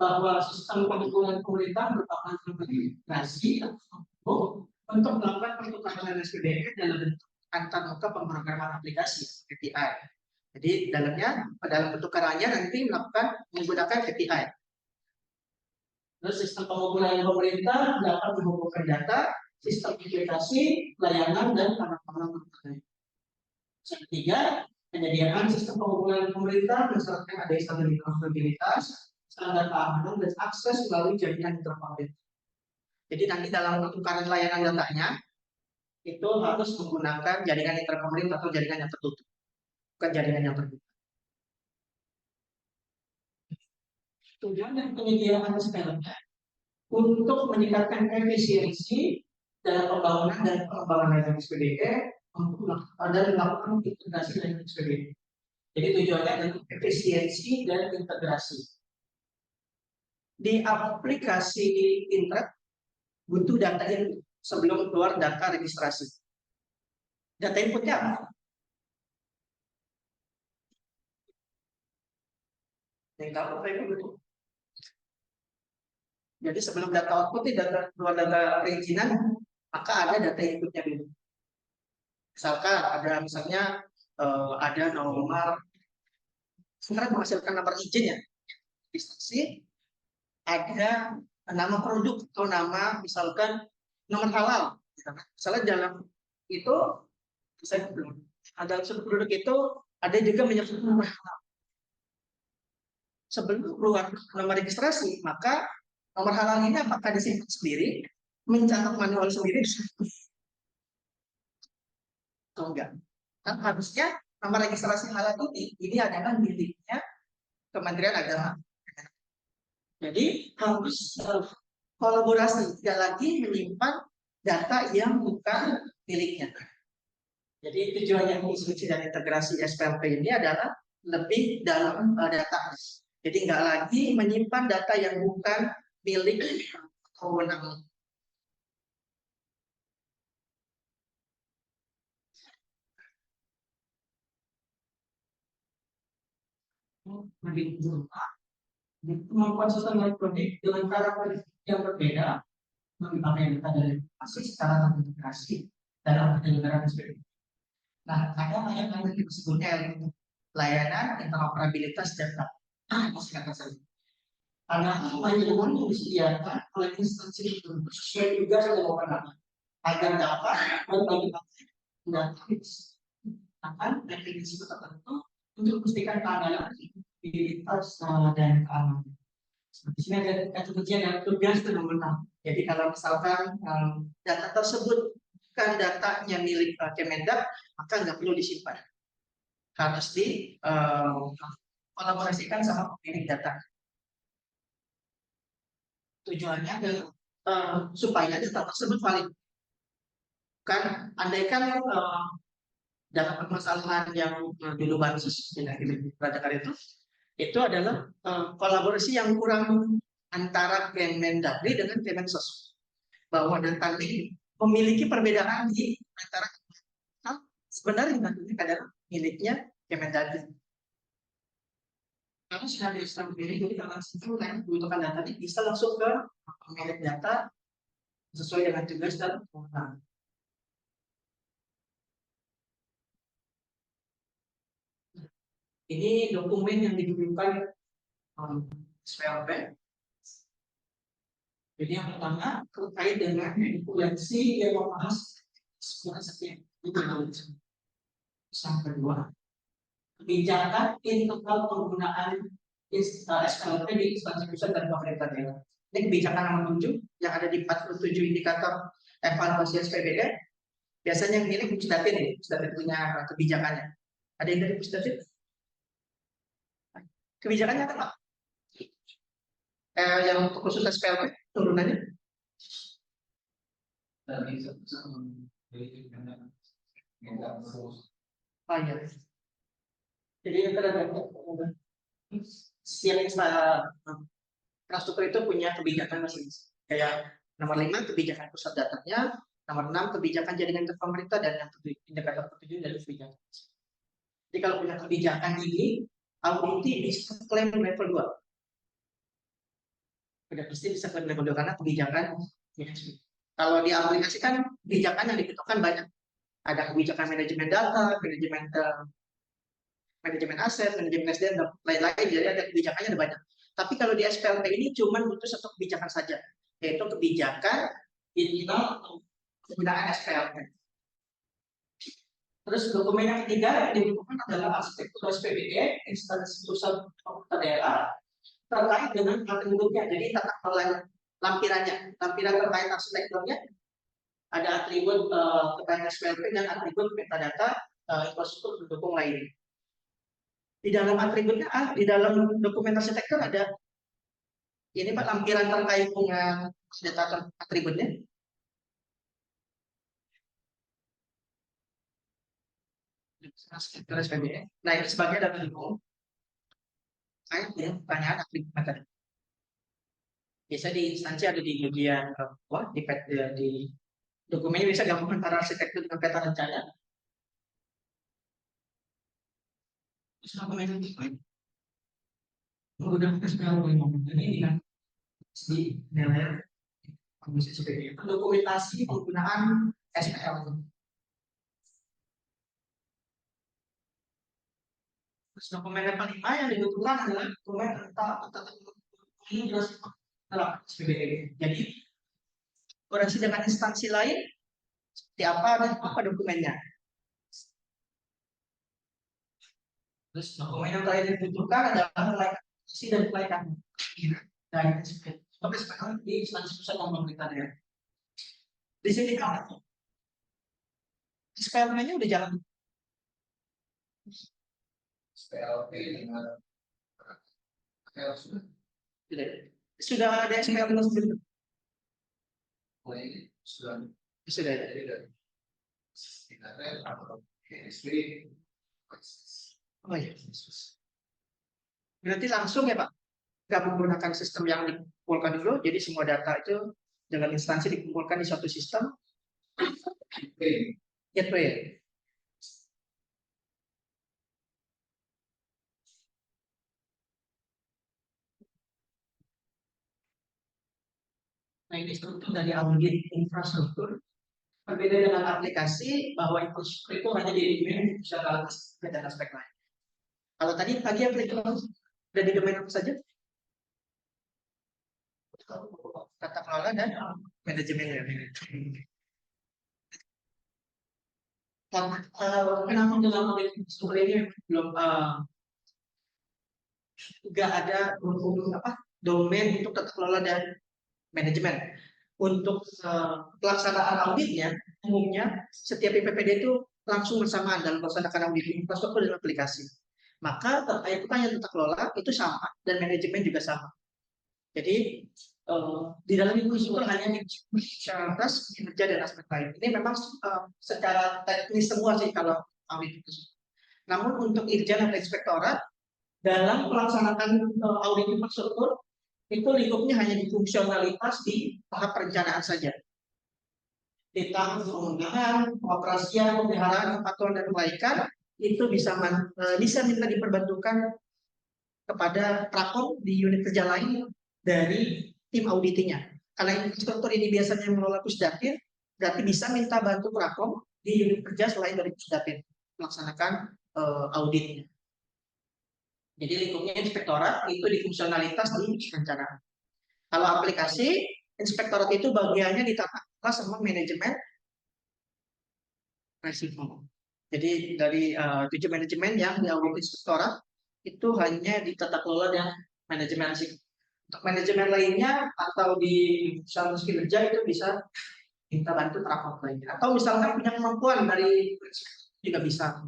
Bahwa sistem pengumpulan pemerintah merupakan integrasi untuk melakukan pertukaran SPDK dalam bentuk antar muka pemrograman aplikasi API. Jadi dalam pertukarannya nanti menggunakan API. Terus sistem pengumpulan pemerintah dapat mengumpulkan data, sistem aplikasi, layanan, dan tanah-tanah terkait. Yang ketiga, penyediaan sistem pengumpulan pemerintah berdasarkan ada standar interoperabilitas, standar keamanan, dan akses melalui jaringan interkoneksi. Jadi nanti dalam pertukaran layanan datanya itu harus menggunakan jaringan interkoneksi atau jaringan yang tertutup, bukan jaringan yang terbuka. Tujuan dan penyediaan SPLP untuk meningkatkan efisiensi dalam pembangunan dan pengembangan layanan SPDK dan melakukan integrasi dengan SPDK. Jadi tujuannya adalah efisiensi dan integrasi. Di aplikasi internet butuh data input sebelum keluar data registrasi. Data inputnya apa? Yang tahu apa itu betul. Jadi sebelum data output keluar data perizinan, maka ada data inputnya dulu. Misalkan ada nomor sekarang menghasilkan nomor izin ya, registrasi, ada nama produk atau nama misalkan nomor halal Misalnya dalam itu saya belum. Dalam suatu produk itu ada juga menyebut nomor halal. Sebelum keluar nomor registrasi, maka nomor halal ini apakah disimpan sendiri, mencatat manual sendiri, atau enggak? Kan harusnya nomor registrasi halal ini adalah miliknya Kementerian Agama. Jadi harus kolaborasi, tidak lagi menyimpan data yang bukan miliknya. Jadi tujuannya fungsi dan integrasi SPLP ini adalah lebih dalam data. Jadi nggak lagi menyimpan data yang bukan milik kewenangan. Kemampuan sistem elektronik dengan karakteristik yang berbeda menggunakan data dari aplikasi secara terintegrasi dalam penyelenggaraan SPLP. Nah, ada yang disebutnya layanan interoperabilitas data. Masih kata saya. Karena layanan yang disediakan oleh instansi itu sesuai juga dengan kewenangan agar dapat berbagi data akan definisi tertentu untuk memastikan keamanan, integritas dan keamanan. Di sini ada kata kunci dan tugas dan wewenang. Jadi kalau misalkan data tersebut bukan datanya milik Kemendak, maka nggak perlu disimpan. Harus di kolaborasikan sama pemilik data. Tujuannya adalah supaya data tersebut valid. Kan, andaikan dalam permasalahan yang dulu bansus yang itu adalah kolaborasi yang kurang antara Kemendagri dengan Kemensos, bahwa data ini memiliki perbedaan di antara sebenarnya nanti adalah miliknya Kemendagri. Kalau sudah di jadi kalau langsung membutuhkan data ini bisa langsung ke pemilik data sesuai dengan tugas dan kewenangan. Ini dokumen yang dikirimkan SPLP. Jadi yang pertama terkait dengan regulasi yang membahas seperti itu. Yang kedua, kebijakan internal penggunaan SPLP di instansi pusat dan pemerintah daerah. Ini kebijakan nomor 7 yang ada di 47 indikator evaluasi SPBD. Biasanya yang milik Pusdatin, Pusdatin punya kebijakannya. Ada yang dari Pusdatin? Kebijakannya apa? Yang untuk khusus SPLP turunannya? Oh iya. Jadi setiap infrastruktur itu punya kebijakan masing-masing. Kayak nomor 5 kebijakan pusat datanya, nomor 6 kebijakan jaringan pemerintah, dan yang indikator ke-7 dari kebijakan. Jadi kalau punya kebijakan ini, auditi bisa klaim level 2. Udah pasti bisa klaim level 2 karena kebijakan. Kalau diaplikasikan, kebijakan yang dibutuhkan banyak. Ada kebijakan manajemen data, manajemen aset, manajemen SDM, dan lain-lain. Jadi ada kebijakannya ada banyak. Tapi kalau di SPLP ini cuma butuh satu kebijakan saja, yaitu kebijakan internal penggunaan SPLP. Terus dokumen yang ketiga yang dibutuhkan adalah arsitektur SPBD, instansi pusat pemerintah daerah, terkait dengan atributnya. Jadi tata kelola lampirannya, lampiran terkait arsitekturnya, ada atribut terkait SPLP dan atribut metadata infrastruktur pendukung lain. Di dalam atributnya, di dalam dokumen arsitektur ada ini Pak, lampiran terkait dengan data atributnya. Arsitektur SPBD. Nah, ini sebagai data pendukung. Saya punya pertanyaan atribut metadata. Biasa di instansi ada di bagian di dokumennya bisa gabung antara arsitektur dengan peta rencana. Terus dokumen yang lain menggunakan SPLP ini kan di nilai komisi SPLP dokumentasi penggunaan SPLP. Terus dokumen yang kelima yang dibutuhkan adalah dokumen tentang ini jelas dalam SPBD. Jadi koreksi dengan instansi lain seperti apa dan apa dokumennya. Terus dokumen yang terakhir dibutuhkan adalah aplikasi dan kelaikan. Dan sampai sekarang di instansi pusat dan pemerintah daerah. Di sini kalau SPLP-nya udah jalan. SPLP dengan sudah ada SPLP sendiri. Sudah ada. Oh iya. Berarti langsung ya Pak, nggak menggunakan sistem yang dikumpulkan dulu, jadi semua data itu dengan instansi dikumpulkan di suatu sistem. Gateway. Nah ini struktur dari audit infrastruktur. Berbeda dengan aplikasi bahwa infrastruktur itu hanya di secara aspek dan aspek lain. Kalau tadi aplikasi ada di domain apa saja? Tata kelola dan manajemen. Kenapa dalam audit infrastruktur ini belum nggak ada domain untuk tata kelola dan manajemen? Untuk pelaksanaan auditnya, umumnya setiap IPPD itu langsung bersamaan dalam melaksanakan audit infrastruktur dan aplikasi. Maka terkait hanya tata kelola itu sama dan manajemen juga sama. Jadi di dalam infrastruktur hanya atas kinerja dan aspek lain. Ini memang secara teknis semua sih kalau audit itu. Namun untuk Irjen atau Inspektorat dalam pelaksanaan audit infrastruktur itu lingkupnya hanya di fungsionalitas di tahap perencanaan saja. Di tahap penggunaan, pengoperasian, pemeliharaan, kepatuhan dan perbaikan itu bisa minta diperbantukan kepada prakom di unit kerja lain dari tim auditinya. Karena infrastruktur ini biasanya mengelola Pusdatin, berarti bisa minta bantu prakom di unit kerja selain dari Pusdatin melaksanakan auditnya. Jadi lingkupnya inspektorat itu di fungsionalitas di perencanaan. Kalau aplikasi, inspektorat itu bagiannya di tata kelola sama manajemen resiko. Jadi dari 7 manajemen yang diaudit inspektorat itu hanya di tata kelola dan manajemen resiko. Untuk manajemen lainnya atau di fungsionalitas kinerja itu bisa kita bantu prakom lainnya. Atau misalkan punya kemampuan dari juga bisa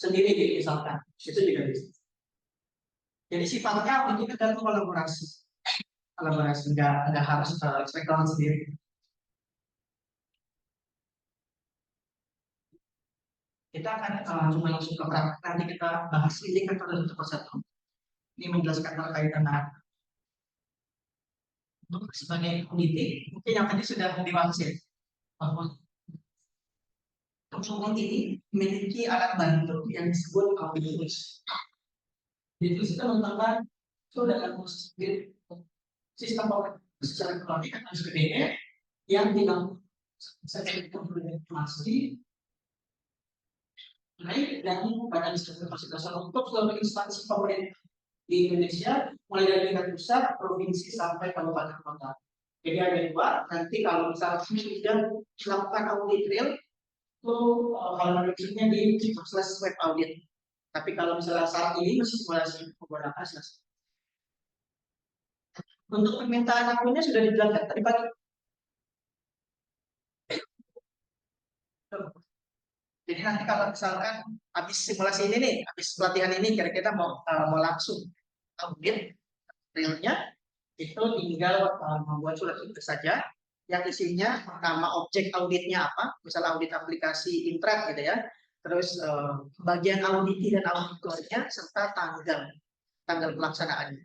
sendiri misalkan itu juga bisa. Jadi sifatnya untuk kita kolaborasi nggak harus inspektorat sendiri. Kita akan cuma langsung ke praktek, nanti kita bahas ini kan pada satu persatu. Ini menjelaskan terkait dengan untuk sebagai audit, mungkin yang tadi sudah dibahas ya, bahwa audit ini memiliki alat bantu yang disebut audit tools. Jadi kita menggunakan itu dalam sistem secara kronik atau SPDE yang dilakukan secara informasi naik dan pada fasilitas untuk seluruh instansi pemerintah di Indonesia mulai dari tingkat pusat, provinsi sampai kabupaten kota. Jadi ada dua. Nanti kalau misalnya sudah melakukan audit real itu halaman websitenya di web audit. Tapi kalau misalnya saat ini masih simulasi penggunaan asas. Untuk permintaan akunnya sudah dijelaskan tadi pagi. Jadi nanti kalau misalkan habis simulasi ini nih, habis pelatihan ini kira-kira mau langsung audit realnya, itu tinggal membuat surat itu saja yang isinya pertama objek auditnya apa, misalnya audit aplikasi Intrat gitu ya, terus bagian auditi dan auditornya serta tanggal pelaksanaannya.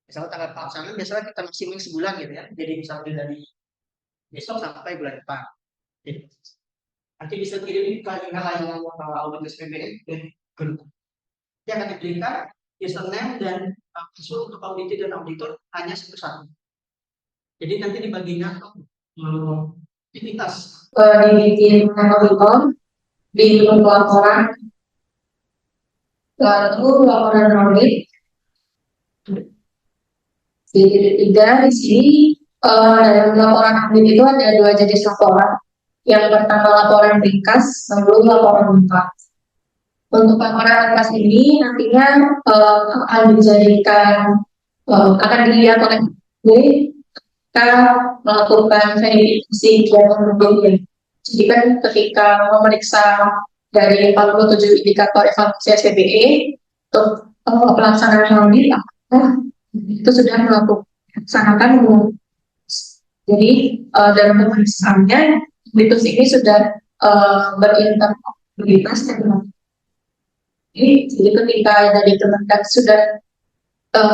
Misalnya tanggal pelaksanaan biasanya kita maksimal sebulan gitu ya, jadi misalnya dari besok sampai bulan depan. Jadi, nanti bisa kirim ke email layanan audit SPBN dan grup. Yang akan diberikan username dan password untuk auditi dan auditor hanya satu. Jadi nanti dibaginya aktivitas. Dibikin auditor, bikin laporan, lalu laporan audit. Di tiga di sini dalam laporan audit itu ada 2 jenis laporan. Yang pertama laporan ringkas, lalu laporan lengkap. Untuk laporan ringkas ini nantinya akan dijadikan akan dilihat oleh kita melakukan verifikasi kegiatan berbeda. Jadi kan ketika memeriksa dari 47 indikator evaluasi SPBE untuk pelaksanaan audit, itu sudah melaksanakan. Jadi dalam pemeriksaannya Litus ini sudah berintegritas dengan. Jadi ketika dari Kemendak sudah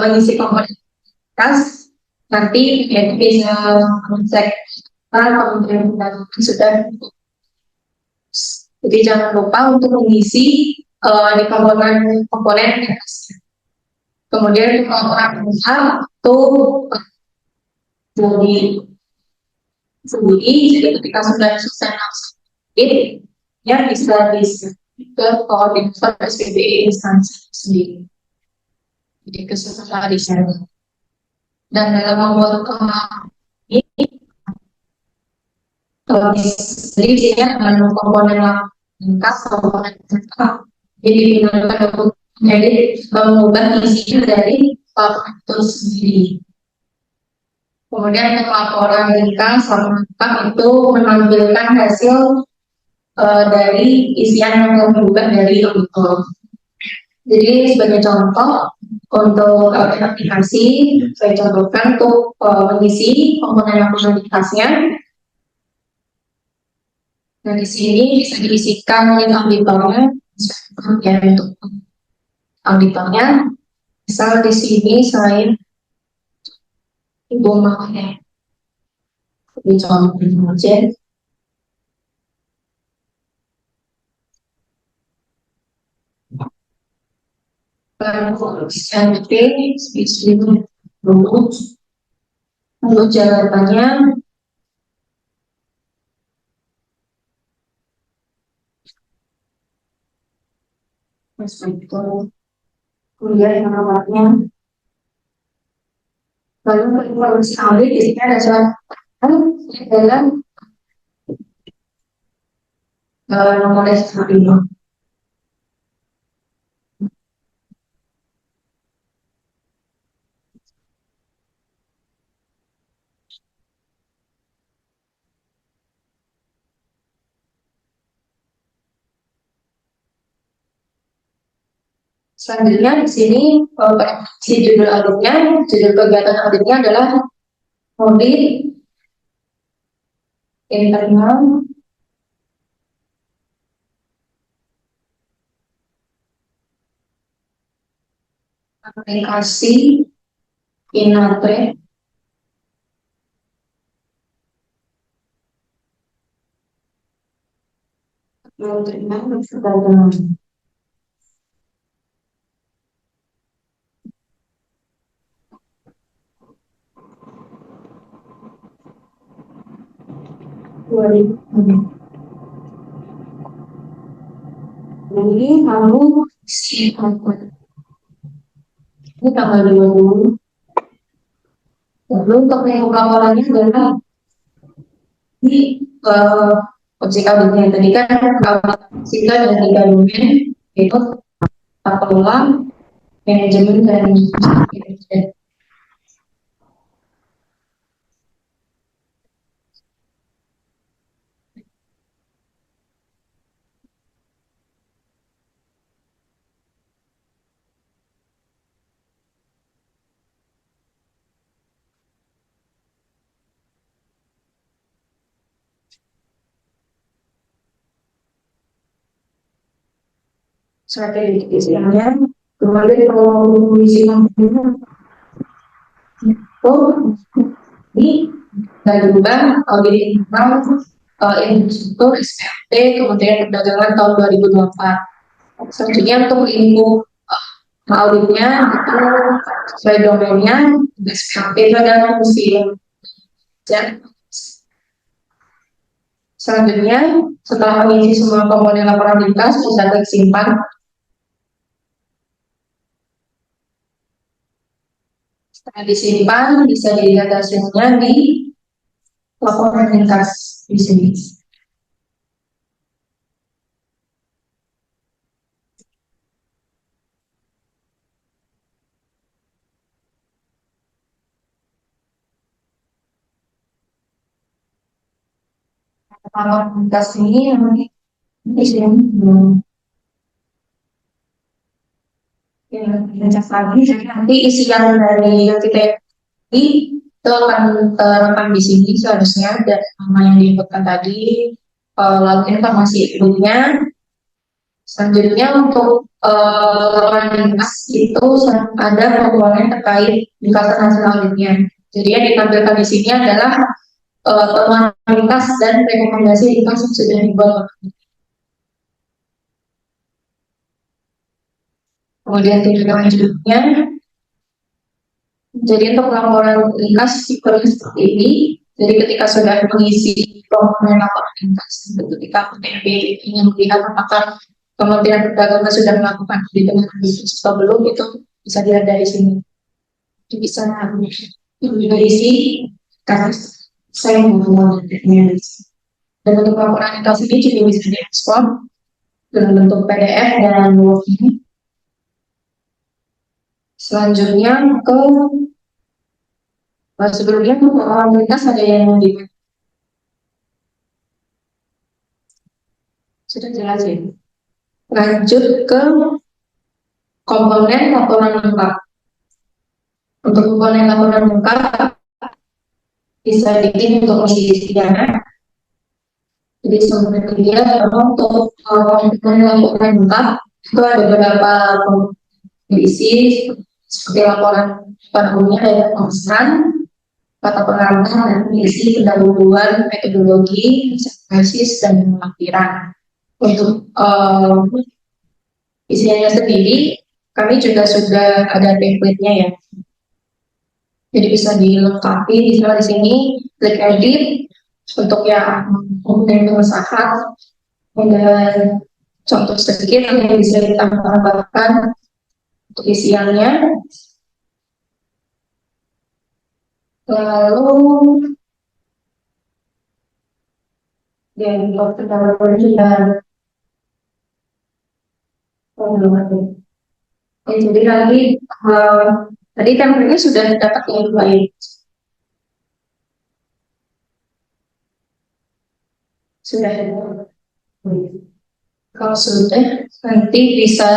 mengisi komoditas, nanti bisa mengecek Kementerian Perdagangan sudah. Jadi jangan lupa untuk mengisi di komponen atasnya. Kemudian orang usaha itu jadi ketika sudah selesai langsung ya bisa ke koordinator SPBE instansi sendiri. Jadi keseluruhan di sana. Dan dalam membuat ini jadi dia mengandung komponen lengkap, komponen lengkap. Jadi digunakan jadi mengubah isinya dari itu sendiri. Kemudian untuk laporan ringkas lengkap itu menampilkan hasil dari isian yang berubah dari auditor. Jadi sebagai contoh untuk aplikasi saya contohkan untuk mengisi komponen aplikasinya. Nah di sini bisa diisikan link auditornya ya untuk auditornya. Misal di sini saya Ibu makanya ini contoh aja. Lalu jawabannya kemudian nomornya. Lalu evaluasi audit di sini ada dalam nomor seperti ini. Selanjutnya di sini si judul auditnya, judul kegiatan auditnya adalah audit internal aplikasi Inatre Kementerian Perdagangan. Ini lalu si ini tanggal 20. Lalu untuk minggu laporannya adalah di objek auditnya tadi kan kita ada 3 domain yaitu tata kelola, manajemen dan manajemen. Strategi istilahnya kemudian kalau mengisi komponen itu dari berubah audit internal infrastruktur SPT Kementerian Perdagangan tahun 2024. Selanjutnya untuk lingkup auditnya itu sesuai domainnya SPT itu adalah museum. Selanjutnya setelah mengisi semua komponen laporan ringkas bisa disimpan. Setelah disimpan, bisa dilihat hasilnya di laporan ringkas di sini. Kalau komunitas ini nanti isinya belum ya, dicek lagi. Jadi nanti isian dari yang kita itu akan terekam di sini seharusnya dan nama yang diinputkan tadi, lalu informasi ibunya. Selanjutnya untuk laporan lintas itu ada peraturan terkait ringkasan hasil auditnya. Jadi yang ditampilkan di sini adalah temuan lintas dan rekomendasi lintas yang sudah dibuat. Kemudian tindak lanjutnya, jadi untuk laporan lintas seperti ini, jadi ketika sudah mengisi komponen laporan lintas, ketika PTB ingin melihat apakah Kementerian Perdagangan sudah melakukan perhitungan bisnis atau belum, itu bisa dilihat dari sini. Itu bisa diisi, karena saya mau dan untuk laporan lintas ini juga bisa diekspor dalam bentuk PDF dan Word ini. Selanjutnya ke sebelumnya laporan lintas ada yang mau di sudah jelas ya. Lanjut ke komponen laporan lengkap. Untuk komponen laporan lengkap bisa bikin untuk mengisi dana. Jadi sebenarnya untuk komponen laporan lengkap itu ada beberapa diisi seperti laporan umumnya dari pemesan, kata pengantar, dan mengisi pendahuluan, metodologi, basis, dan pengakhiran. Untuk isinya sendiri, kami juga sudah ada template-nya ya. Jadi bisa dilengkapi, misalnya di sini klik edit untuk yang komponen pengesahan, dan contoh sedikit yang bisa ditambahkan untuk isiannya. Lalu dan untuk pendahuluan juga jadi lagi tadi template-nya sudah dapat yang baik. Sudah. Kalau sudah, nanti bisa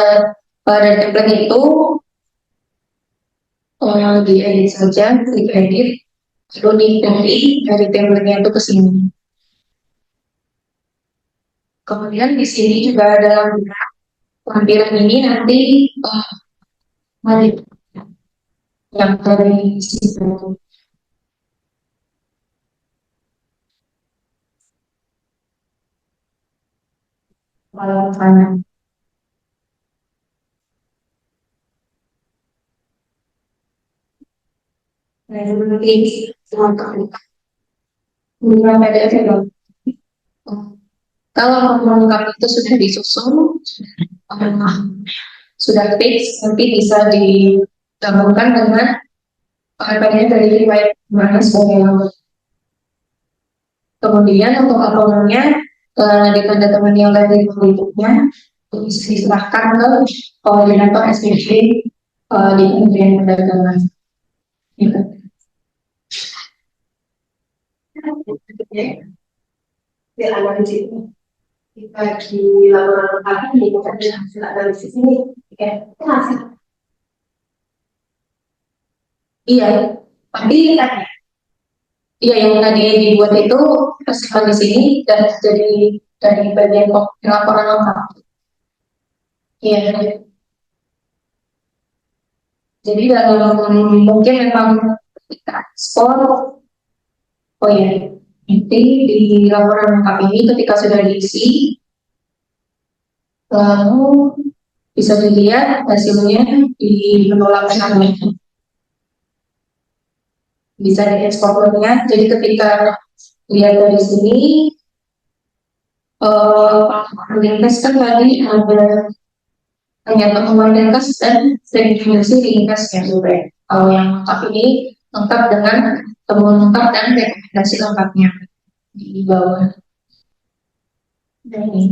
pada template itu diedit saja, klik edit, lalu dipilih dari template-nya itu ke sini. Kemudian di sini juga ada lampiran ini nanti yang dari situ. Kalau kanan. Nanti PDF ya. Kalau lengkap itu sudah disusun, sudah fix, nanti bisa digabungkan dengan pengadanya dari riwayat mana sebagai. Kemudian untuk laporannya di tanda teman yang dari berikutnya bisa diserahkan ke koordinator SPP di Kementerian Perdagangan. Di analisis ini kita di laporan lengkap ini kita bisa hasil analisis ini hasil. Iya, tapi iya yang tadi dibuat itu hasil di sini dan jadi dari bagian laporan lengkap. Iya. Jadi dalam mungkin memang kita ekspor. Oh ya, nanti di laporan lengkap ini ketika sudah diisi, lalu bisa dilihat hasilnya di menu laporan. Bisa diekspornya. Jadi ketika lihat dari sini, ringkas kan tadi ada ternyata temuan ringkas dan rekomendasi ringkas ya sudah. Kalau yang lengkap ini lengkap dengan temuan lengkap dan rekomendasi lengkapnya di bawah. Ini.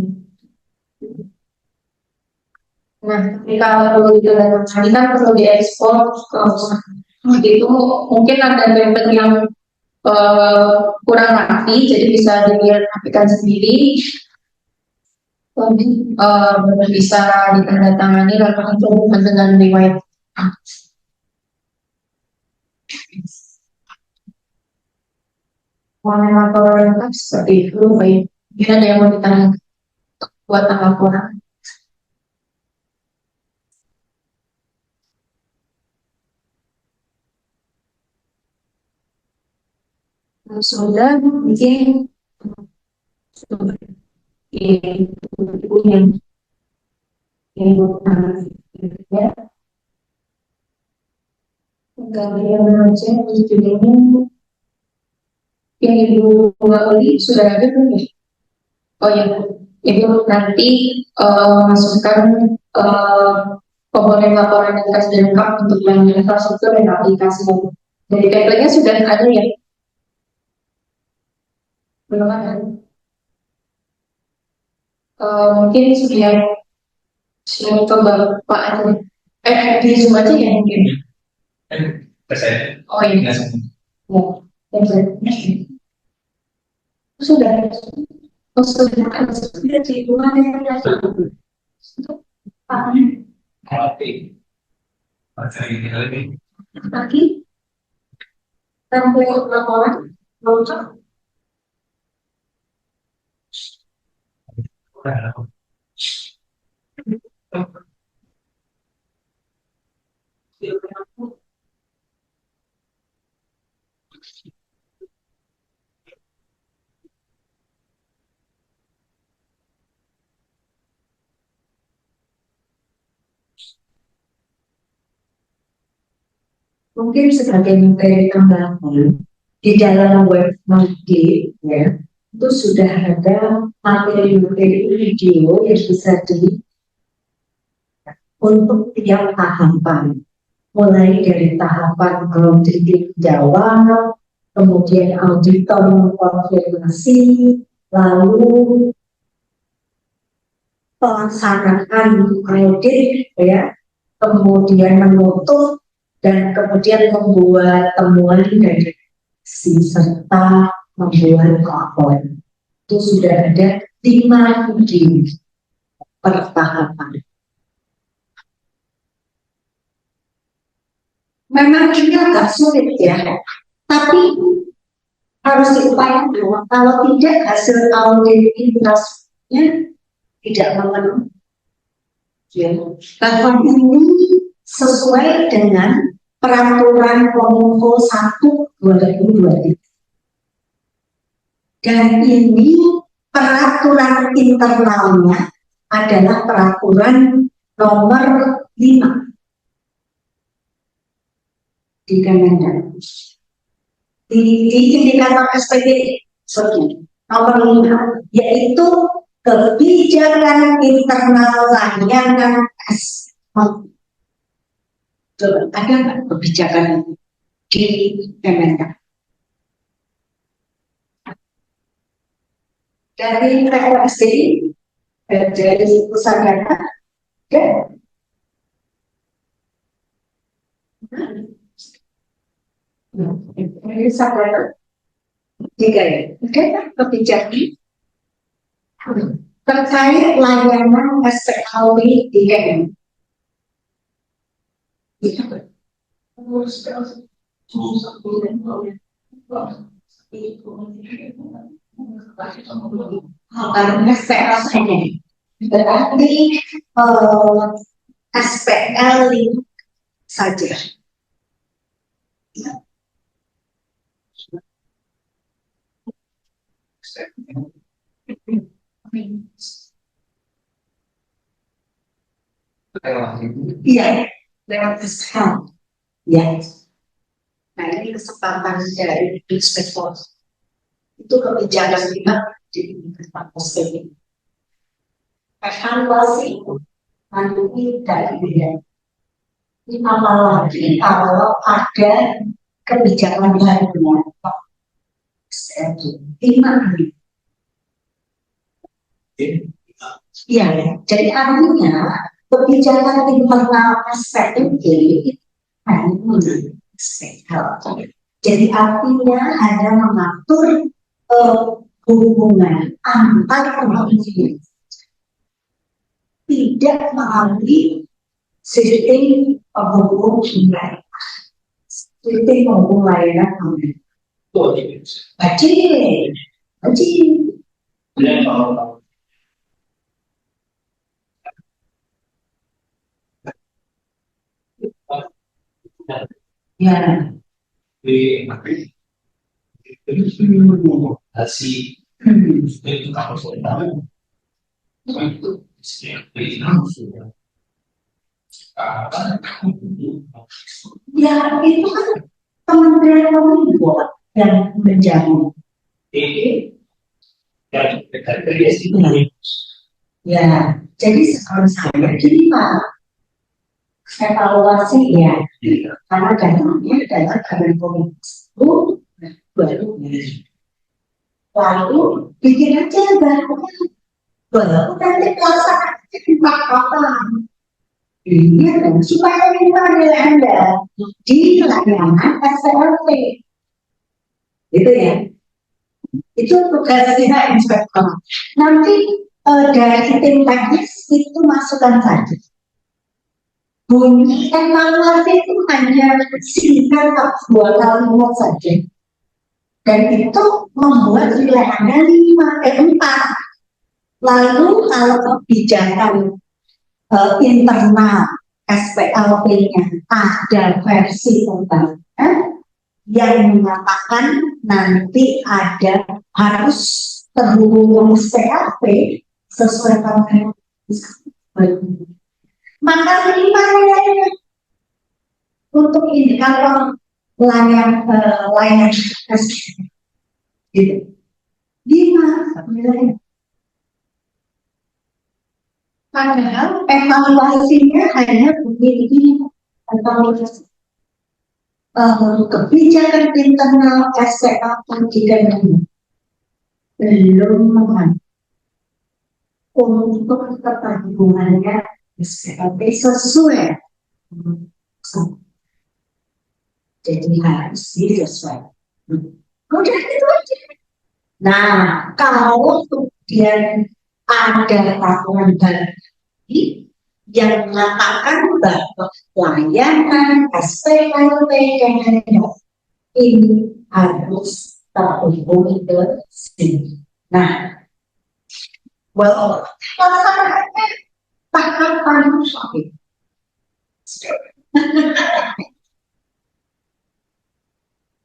Nah, ketika perlu dilanjutkan kan perlu diekspor ke itu mungkin ada template yang kurang rapi, jadi bisa dirapikan sendiri. Bisa ditandatangani lalu terhubung dengan riwayat. Mengenai laporan lengkap seperti itu, baik. Mungkin ada yang mau ditanyakan buat laporan. Sudah mungkin itu yang ya. Kalian aja ini yang Ibu Oli sudah ada belum ya? Oh ya, Ibu nanti masukkan komponen laporan yang kasih lengkap untuk yang infrastruktur dan aplikasi. Dari template-nya sudah ada ya? Belum ada. Mungkin sudah coba Pak di Zoom aja ya mungkin. Oh iya. Sudah. Sudah di rumah ya. Lagi. Template laporan lengkap. Mungkin sebagai materi tambahan di dalam web Magdi ya, itu sudah ada materi-materi video yang bisa untuk tiap tahapan, mulai dari tahapan audit jawab, kemudian auditor mengkonfirmasi, lalu pelaksanaan audit ya, kemudian menutup dan kemudian membuat temuan dari serta membuat laporan. Itu sudah ada 5 video per tahapan. Memang ini agak sulit ya, tapi harus diupayakan. Kalau tidak hasil audit infrastrukturnya tidak memenuhi. Bahwa ini sesuai dengan Peraturan Kominfo 1/2023. Dan ini peraturan internalnya adalah peraturan nomor 5 di Kemendak. Di indikator SPB nomor 5, yaitu kebijakan internal layanan SPB. Coba, ada nggak kebijakan di Kemendak? Dari PLSD, dari pusat data, ini sadar 3 ya, oke, kebijakan terkait layanan SPKW di Kemendak. Karena saya ini berarti SPL saja. Iya, lewat SPL. Ya. Nah, ini kesempatan dari inspektor. Itu kebijakan kita di tempat posting. Evaluasi nanti dari dia. Apalagi kalau ada kebijakan lainnya. Iya, jadi artinya kebijakan internal SPMG hanya Jadi artinya hanya mengatur hubungan antar pemimpin, tidak melalui sistem penghubung wilayah, sistem penghubung layanan pemerintah. Wajib. Dan kalau Ya. di hasil itu kalau saya tahu itu Ya, itu kan Kementerian Kominfo yang menjamin. Ya, jadi sekarang saya gini Pak, evaluasi ya, karena datanya adalah Kemenkominfo itu baru, lalu bikin aja baru nanti pelaksanaan Pak Bapak. Iya, supaya nilai Anda di layanan SPLP, gitu ya. Itu tugasnya inspektor. Nanti dari tim teknis itu masukkan saja. Bunyi evaluasi itu hanya singkat 2 kalimat saja. Dan itu membuat nilai Anda 4. Lalu kalau kebijakan internal SPLP-nya ada versi terbarunya yang mengatakan nanti ada harus terhubung SPLP sesuai dengan maka 5 nilainya untuk indikator layanan SPLP gitu. 5 nilainya. Padahal evaluasinya hanya begini evaluasi kebijakan internal SPLP belum memahami untuk keterhubungannya SPLP sesuai. Jadi harus disesuaikan. Udah itu aja. Nah, kalau kemudian ada peraturan baru yang mengatakan bahwa layanan SPLP dan ini harus terhubung ke sini. Nah, pelaksanaannya tahapan suami.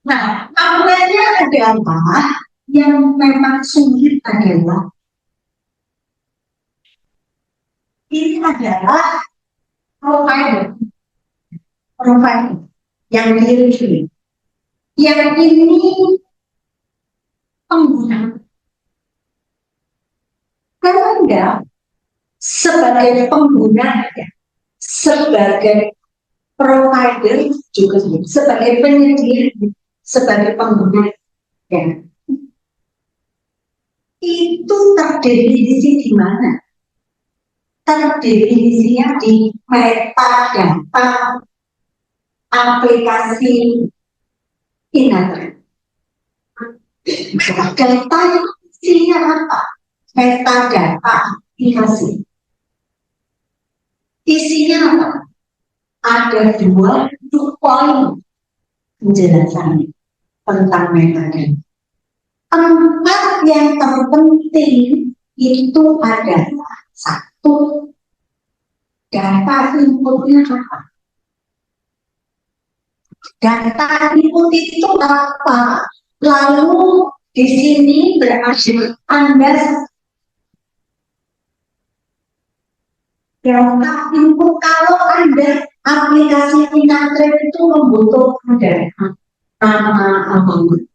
Nah, awalnya adalah yang memang sulit adalah ini adalah provider yang diri yang ini pengguna. Kalau Anda sebagai pengguna, sebagai provider juga sebagai penyedia, sebagai pengguna, ya. Itu terdefinisi di mana? Terdefinisinya di metadata aplikasi internet. Data yang isinya apa? Metadata aplikasi. Isinya apa? Ada 2 poin penjelasannya tentang metadata. 4 yang terpenting itu adalah 1, data inputnya apa? Data input itu apa? Lalu di sini berarti Anda data input kalau Anda aplikasi internet itu membutuhkan data nama alamat.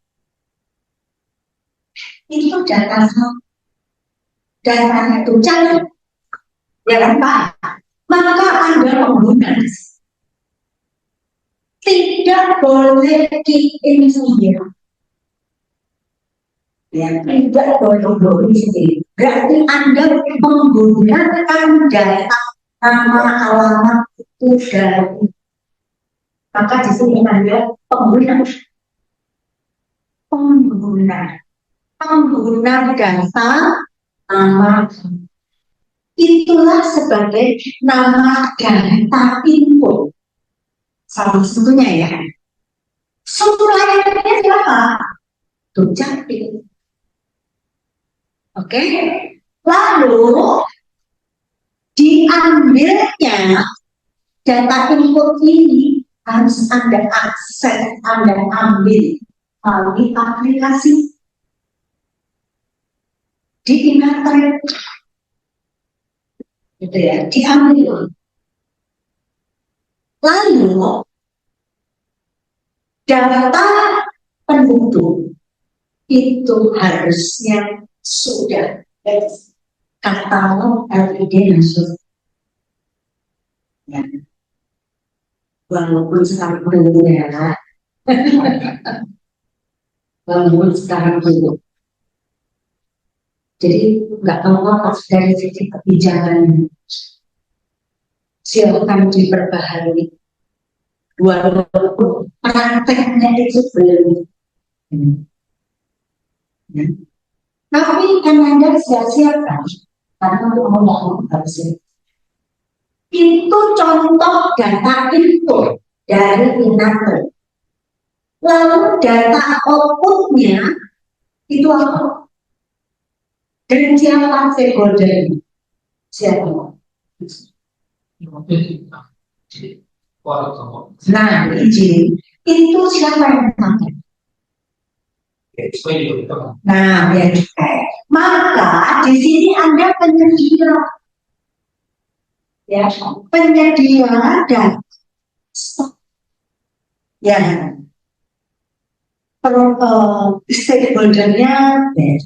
Itu datanya itu cair. Ya kan Pak? Maka Anda pengguna tidak boleh diinisiasi. Ya, tidak boleh sendiri. Berarti Anda menggunakan data nama alamat itu dari. Maka di sini Anda pengguna. pengguna. Pengguna data nama itulah sebagai nama data input. Salah satunya ya. Suppliernya siapa? Dukcapil. Oke. Lalu diambilnya data input ini harus Anda akses, Anda ambil melalui aplikasi di internet, gitu ya, diambil. Lalu data penduduk itu harusnya sudah katalog LID masuk. Ya. Walaupun sekarang belum ya, walaupun sekarang belum. Jadi nggak apa-apa dari sisi kebijakan silakan diperbaharui. Walaupun prakteknya itu belum. Ya. Tapi kan Anda siap-siapkan karena mau harusnya. Itu contoh data input dari Inatel. Lalu data outputnya itu apa? Dan siapa stakeholder? Siapa? Nah, izin itu siapa yang pakai? Nah, ya maka di sini Anda penyedia, ya penyedia dan stok, ya stakeholdernya kayak.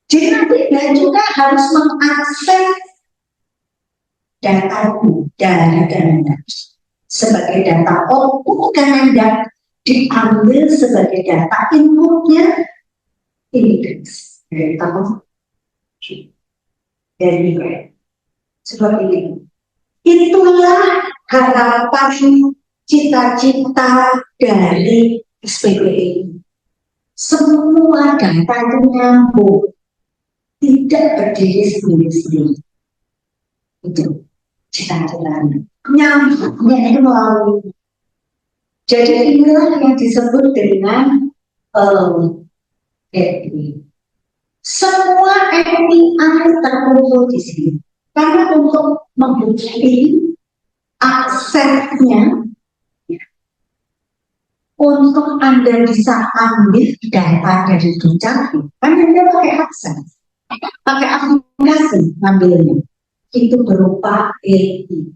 Jadi nanti dia juga harus mengakses data dari Anda sebagai data output kan Anda diambil sebagai data inputnya ini dari tahu dari seperti ini. Itulah harapan cita-cita dari SPBI. Semua data itu nyambung, tidak berdiri sendiri-sendiri. Itu cita-citanya. Nyambungnya itu melalui. Jadi inilah yang disebut dengan API. Semua API terkumpul di sini. Karena untuk membuktikan aksesnya, untuk Anda bisa ambil data dari Dukcapil, kan Anda pakai akses, pakai aplikasi ngambilnya. Itu berupa API.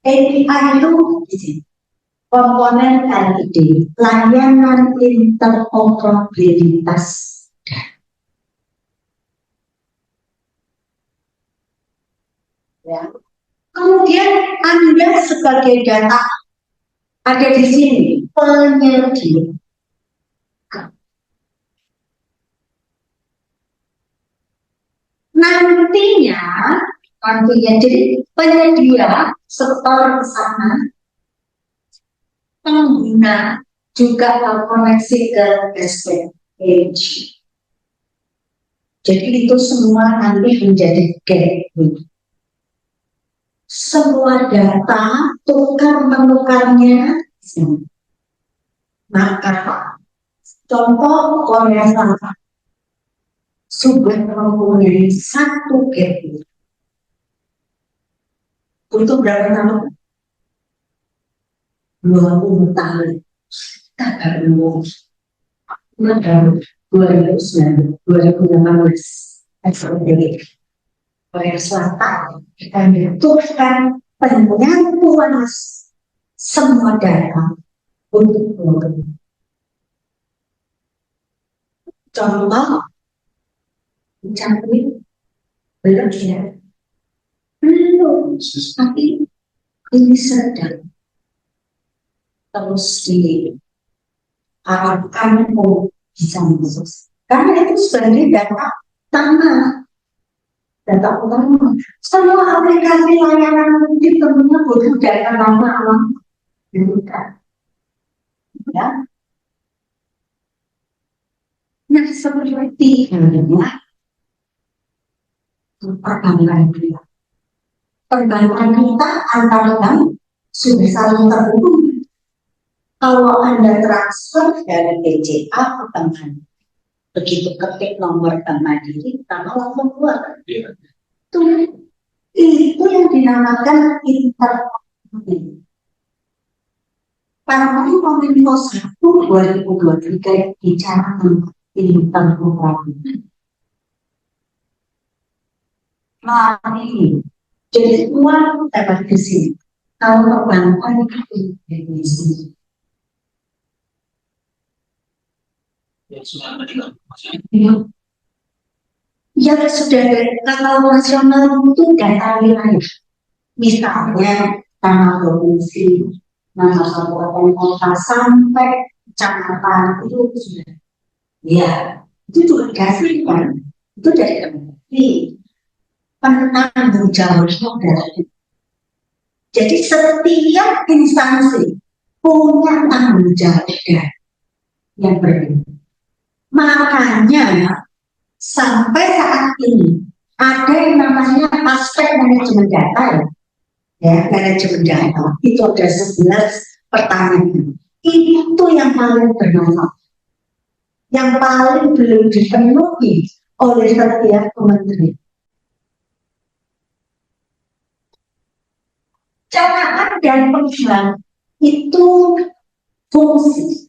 API itu di sini. Komponen LID, layanan interoperabilitas. Ya. Kemudian Anda sebagai data ada di sini penyedia. Nantinya jadi penyedia setor ke sana, pengguna juga terkoneksi ke SPH. Jadi itu semua nanti menjadi gateway. Semua data tukar menukarnya. Maka contoh Korea Selatan sudah mempunyai satu gateway. Untuk berapa tahun? 20 tahun. Kita baru 2018 SPBI Korea Selatan kita membutuhkan penyatuan semua data untuk pengguna. Contoh, Dukcapil belum ya, belum, tapi ini sedang terus diharapkan bisa masuk. Karena itu sebagai data utama, semua aplikasi layanan itu tentunya butuh data lama, ya. Nah, seperti halnya perbankan kita. Perbankan kita antar bank sudah saling terhubung. Kalau Anda transfer dari BCA ke bank Anda, begitu ketik nomor bank Mandiri, tanah langsung keluar. Itu yang dinamakan interkoneksi. Pada tahun Kominfo 1 2023 bicara tentang interkoneksi. Nah, ini jadi semua dapat di sini. Kalau perbankan itu di sini. Ya sudah kalau nasional itu data wilayah. Misalnya nama provinsi, nama kabupaten kota sampai kecamatan itu sudah. Ya, itu juga dikasih kan. Itu dari Kementerian. Penanggung jawabnya dari. Jadi setiap instansi punya tanggung jawab yang berbeda. Makanya sampai saat ini ada yang namanya aspek manajemen data, ya manajemen data itu ada 11 pertanyaan. Itu yang paling bermanfaat, yang paling belum dipenuhi oleh setiap kementerian. Catatan dan penghilang itu fungsi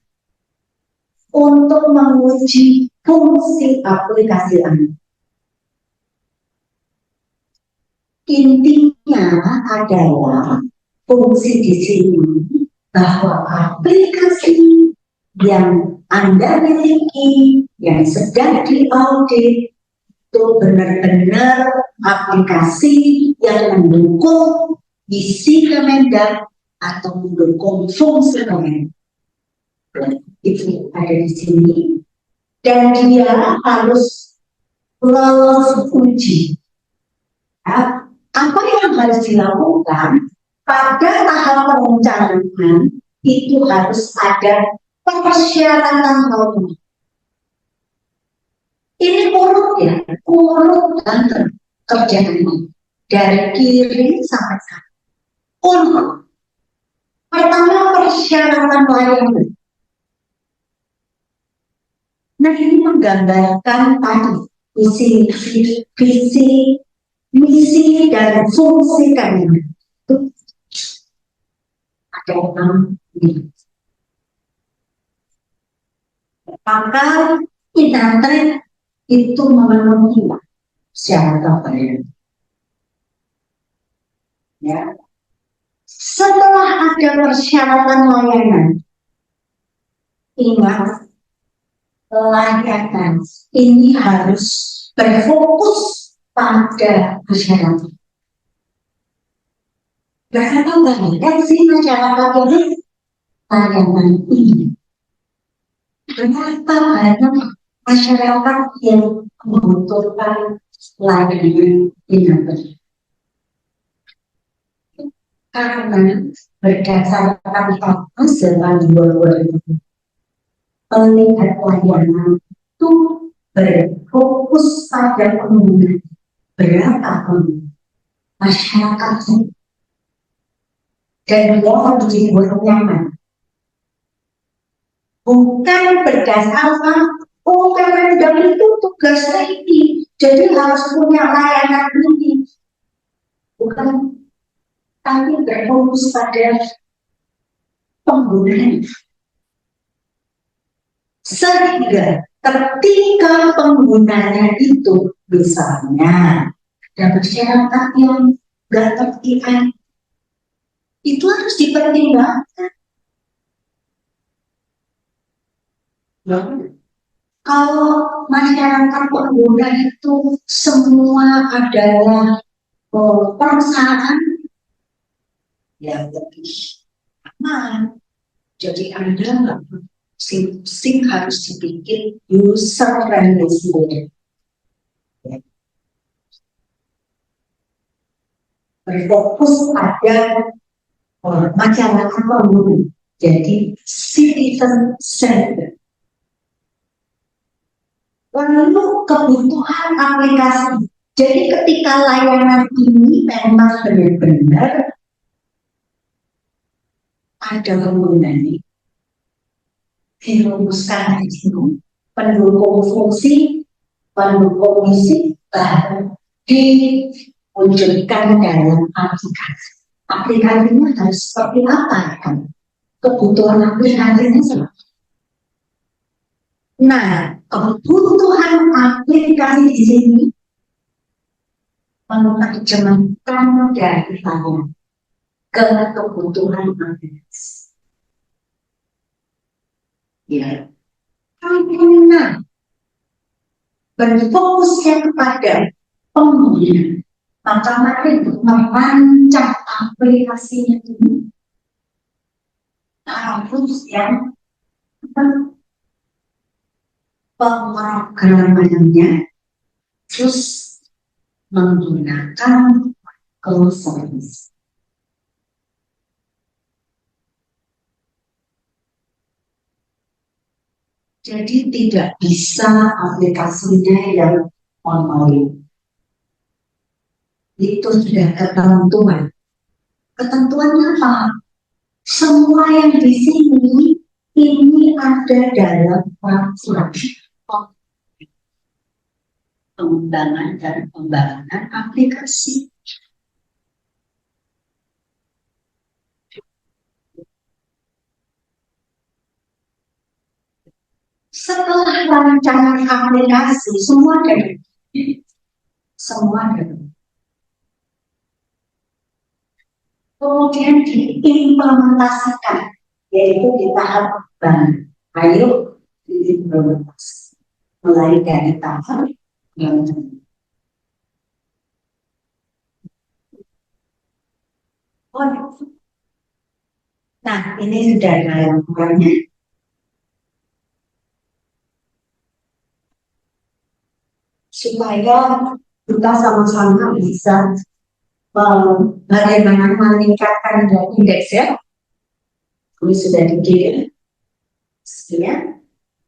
untuk menguji fungsi aplikasi Anda. Intinya adalah fungsi di sini bahwa aplikasi yang Anda miliki, yang sedang diaudit, itu benar-benar aplikasi yang mendukung isi Kemendak atau mendukung fungsi Kemendak. Itu ada di sini dan dia harus lolos uji. Ya, apa yang harus dilakukan pada tahap perencanaan itu harus ada persyaratan normatif. Ini urut ya, urut dan kerjaan dari kiri sampai kanan. Urut. Pertama persyaratan layanan. Nah ini menggambarkan tadi visi, misi dan fungsi kami. Ada 6 ini. Maka internet itu memenuhi syarat layanan. Ya. Setelah ada persyaratan layanan, ingat layanan ini harus berfokus pada masyarakat. Berapa banyak sih masyarakat ini layanan ini? Berapa banyak masyarakat yang membutuhkan layanan ini? Karena berdasarkan hasil panduan melihat layanan itu berfokus pada pengguna berapa pengguna masyarakat dan dia harus dibuat nyaman, bukan berdasarkan Kemendak itu tugasnya ini jadi harus punya layanan ini, bukan, tapi berfokus pada pengguna. Sehingga ketika penggunanya itu misalnya ada masyarakat yang nggak ngerti itu harus dipertimbangkan. Kalau masyarakat pengguna itu semua adalah perusahaan yang lebih aman, jadi Anda nggak SIM harus dibikin user friendly sendiri. Berfokus pada masyarakat pengguna, jadi citizen center. Lalu kebutuhan aplikasi. Jadi ketika layanan ini memang benar-benar ada penggunanya, dirumuskan di sini, pendukung fungsi, pendukung misi, baru diwujudkan dalam aplikasi. Aplikasinya harus seperti apa kan? Kebutuhan aplikasinya seperti. Nah, kebutuhan aplikasi di sini menerjemahkan dari saya ke kebutuhan aplikasi. Ya, karena berfokusnya kepada pengguna, maka mari merancang aplikasinya ini harus yang pemrogramannya terus menggunakan cloud service. Jadi tidak bisa aplikasinya yang monolit. Itu sudah ketentuan. Ketentuannya apa? Semua yang di sini ini ada dalam peraturan pengembangan dan pembangunan aplikasi. Setelah rancangan aplikasi, semua ada. Semua ada. Kemudian diimplementasikan, yaitu di tahap ban. Ayo diimplementasi. Mulai dari tahap yang nah, ini sudah ada laporannya. Supaya kita sama-sama bisa bagaimana meningkatkan indeks ya. Ini sudah dikirim. Ya.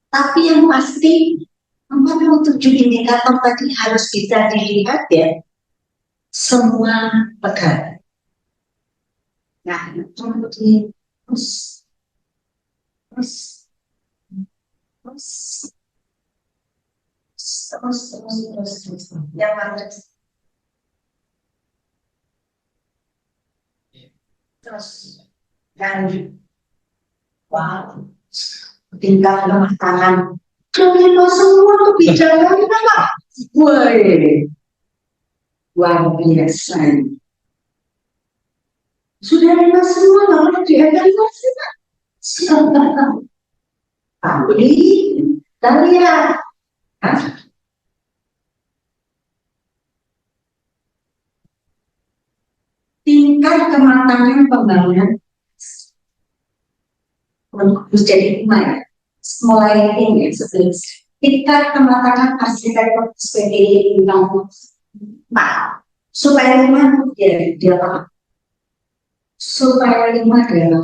Tapi yang pasti 47 indikator tadi harus bisa dilihat ya. Semua pegawai. Nah, kemudian terus yang mana terus dan wow tinggal lemah tangan kelima semua kebijakan apa woi luar biasa sudah lima semua lalu dievaluasi tapi kita lihat tingkat kematangan pembangunan harus jadi 5 ya. Mulai ini sebelum tingkat kematangan arsitektur SPBD Undang 4 supaya 5 dia apa? Supaya 5 adalah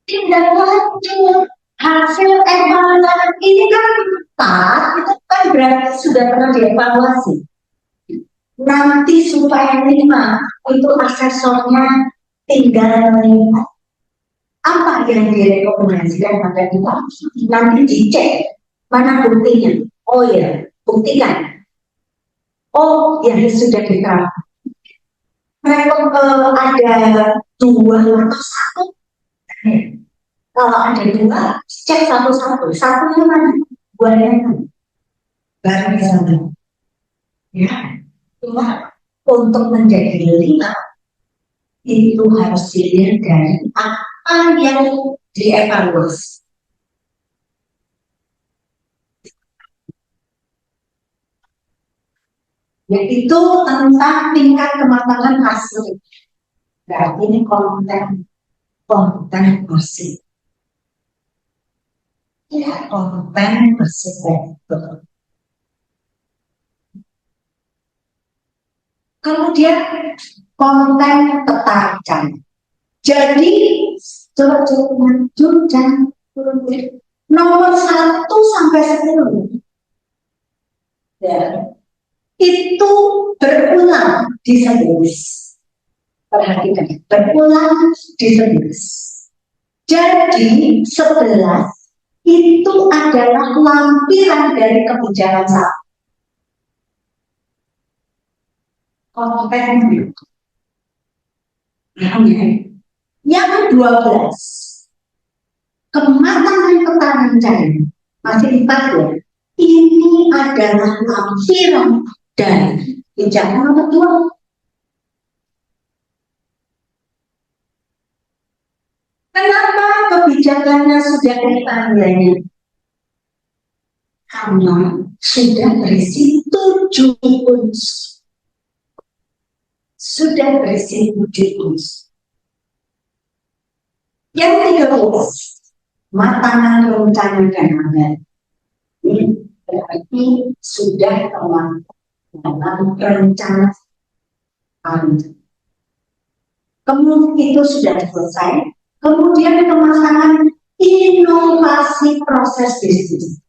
tindak lanjut hasil evaluasi ini kan 4 itu kan berarti sudah pernah dievaluasi. Nanti supaya 5 itu asesornya tinggal melihat apa yang direkomendasikan pada kita nanti dicek mana buktinya. Oh ya, buktikan. Oh ya sudah diterapkan. Ada 2 atau 1. Kalau ada 2, cek satu-satu. Satunya mana? 2-nya mana? Baru bisa. Ya. Cuma untuk menjadi 5 itu harus dilihat dari apa yang dievaluasi. Yaitu tentang tingkat kematangan hasil. Berarti ini konten bersih. Ya, konten bersih. Betul. Kemudian konten ketarikan. Jadi coba maju dan turun. nomor 1 sampai 10 ya, itu berulang di 11. Perhatikan, berulang di 11. Jadi 11 itu adalah lampiran dari kebijakan satu. Konten yang 12 kematangan ketahanan cahaya masih 4 ya. Ini adalah lampiran dari kebijakan nomor 2. Kenapa kebijakannya sudah ditandai? Karena sudah berisi 7 unsur. Sudah berisi 7 unsur. Yang 13, matangkan rencana dan anggaran. Ini berarti sudah dalam rencana. Kemudian itu sudah selesai. Kemudian pemasangan inovasi proses bisnis.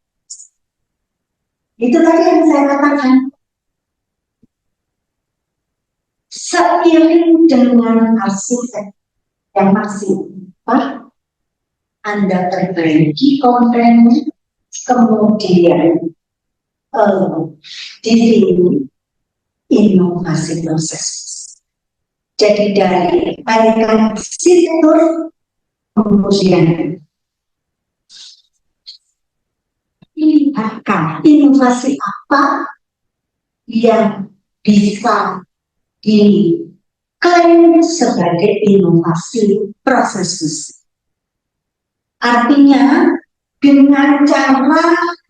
Itu tadi yang saya katakan. Seiring dengan arsitek yang maksimal, Anda perbaiki kontennya, kemudian di sini inovasi proses. Jadi dari arsitektur kemudian lihatkan inovasi apa yang bisa diklaim sebagai inovasi proses bisnis. Artinya dengan cara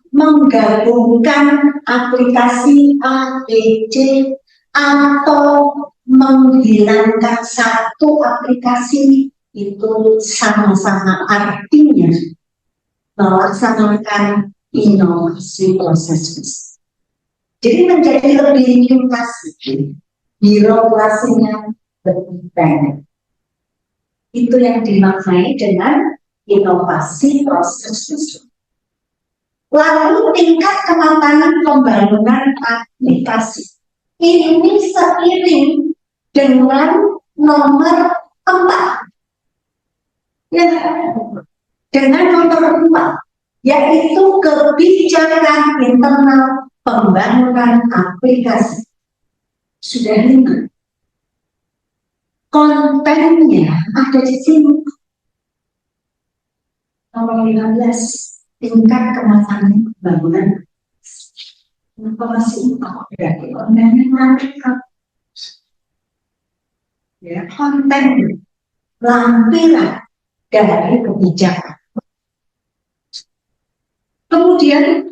menggabungkan aplikasi A, B, C atau menghilangkan satu aplikasi itu sama-sama artinya melaksanakan inovasi proses bisnis. Jadi menjadi lebih ringkas, birokrasinya lebih banyak. Itu yang dimaknai dengan inovasi proses bisnis. Lalu tingkat kematangan pembangunan aplikasi. Ini seiring dengan nomor 4. Ya, dengan nomor 4, yaitu kebijakan internal pembangunan aplikasi. Sudah 5. Kontennya ada di sini. Nomor 15, tingkat kematangan pembangunan. Informasi berarti kontennya lengkap. Ya, konten lampiran dari kebijakan. Kemudian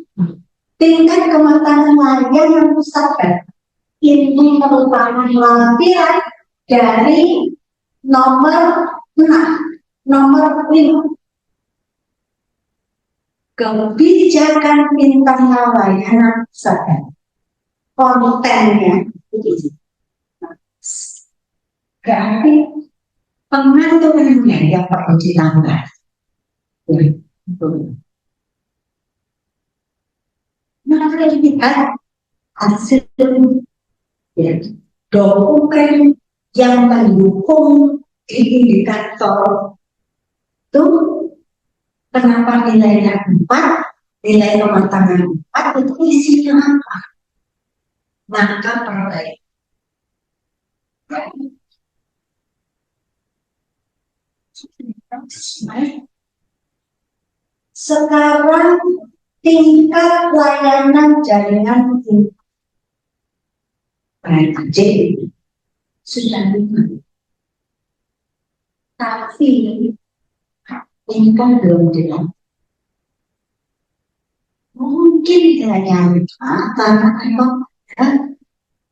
tingkat kematangan layanan usaha ini merupakan lampiran dari nomor 6, nomor 5. Kebijakan internal layanan usaha. Kontennya itu. Berarti pengaturannya yang perlu ditambah. Maka lihat hasil dokumen yang mendukung indikator itu. Kenapa nilainya 4, nilai kematangan 4 itu isinya apa? Maka perbaiki. Sekarang tingkat layanan jaringan J sudah 5. Tapi ini kan belum jelas. Mungkin hanya karena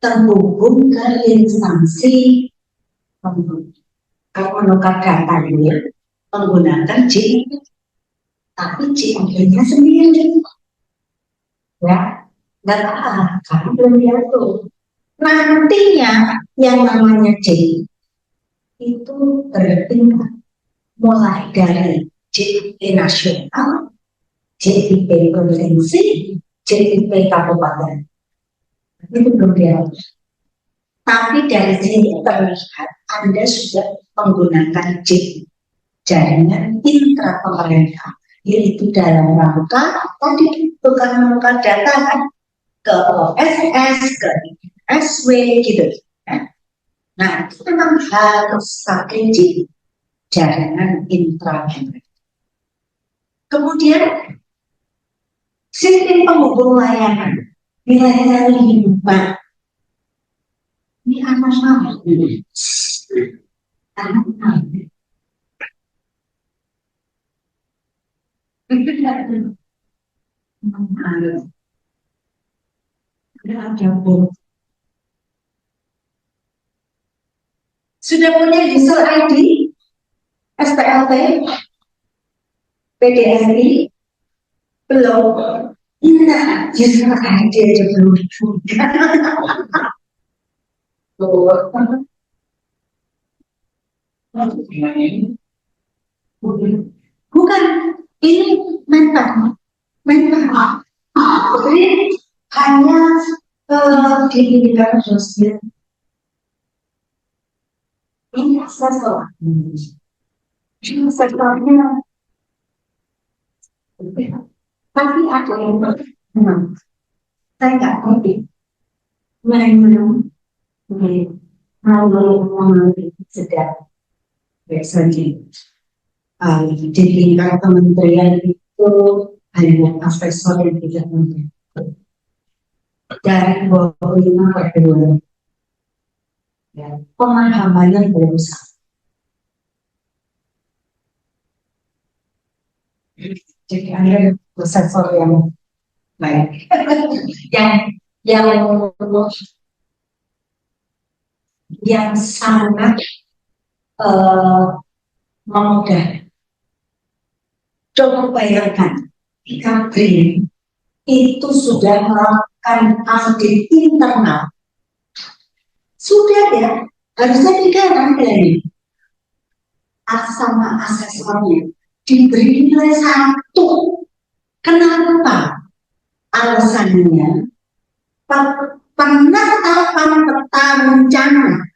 terhubung ke instansi menukar data ini menggunakan J, tapi J-nya sendiri. Ya, nggak apa-apa, karena belum diatur. Nantinya yang namanya J itu bertingkat mulai dari JP nasional JIP provinsi, JIP kabupaten. Itu belum diatur. Tapi dari sini terlihat Anda sudah menggunakan JIP, jaringan intra pemerintah, yaitu dalam rangka tadi bukan menukar data kan ke OSS, ke SW gitu. Nah, itu memang harus pakai JIP, jaringan intra pemerintah. Kemudian sistem penghubung layanan nilai 5. Ini anak-anak. Anak-anak. Sudah punya user ID, SPLT, PDSI, belum? Nah, user ID aja belum juga. Bukan, ini mental. Jadi hanya diberikan sosial. Ini sektornya, tapi ada yang saya nggak ngerti. Kalau sedang biasanya di tingkat kementerian itu hanya asesor yang tidak mungkin dari 25 ke 2 ya, pemahamannya belum sama. Jadi ada asesor yang baik yang sangat memudahkan. Coba bayangkan, jika BRIN itu sudah melakukan audit internal, sudah ya, harusnya 3 kan ini. Sama asesornya diberi nilai 1. Kenapa? Alasannya penetapan peta rencana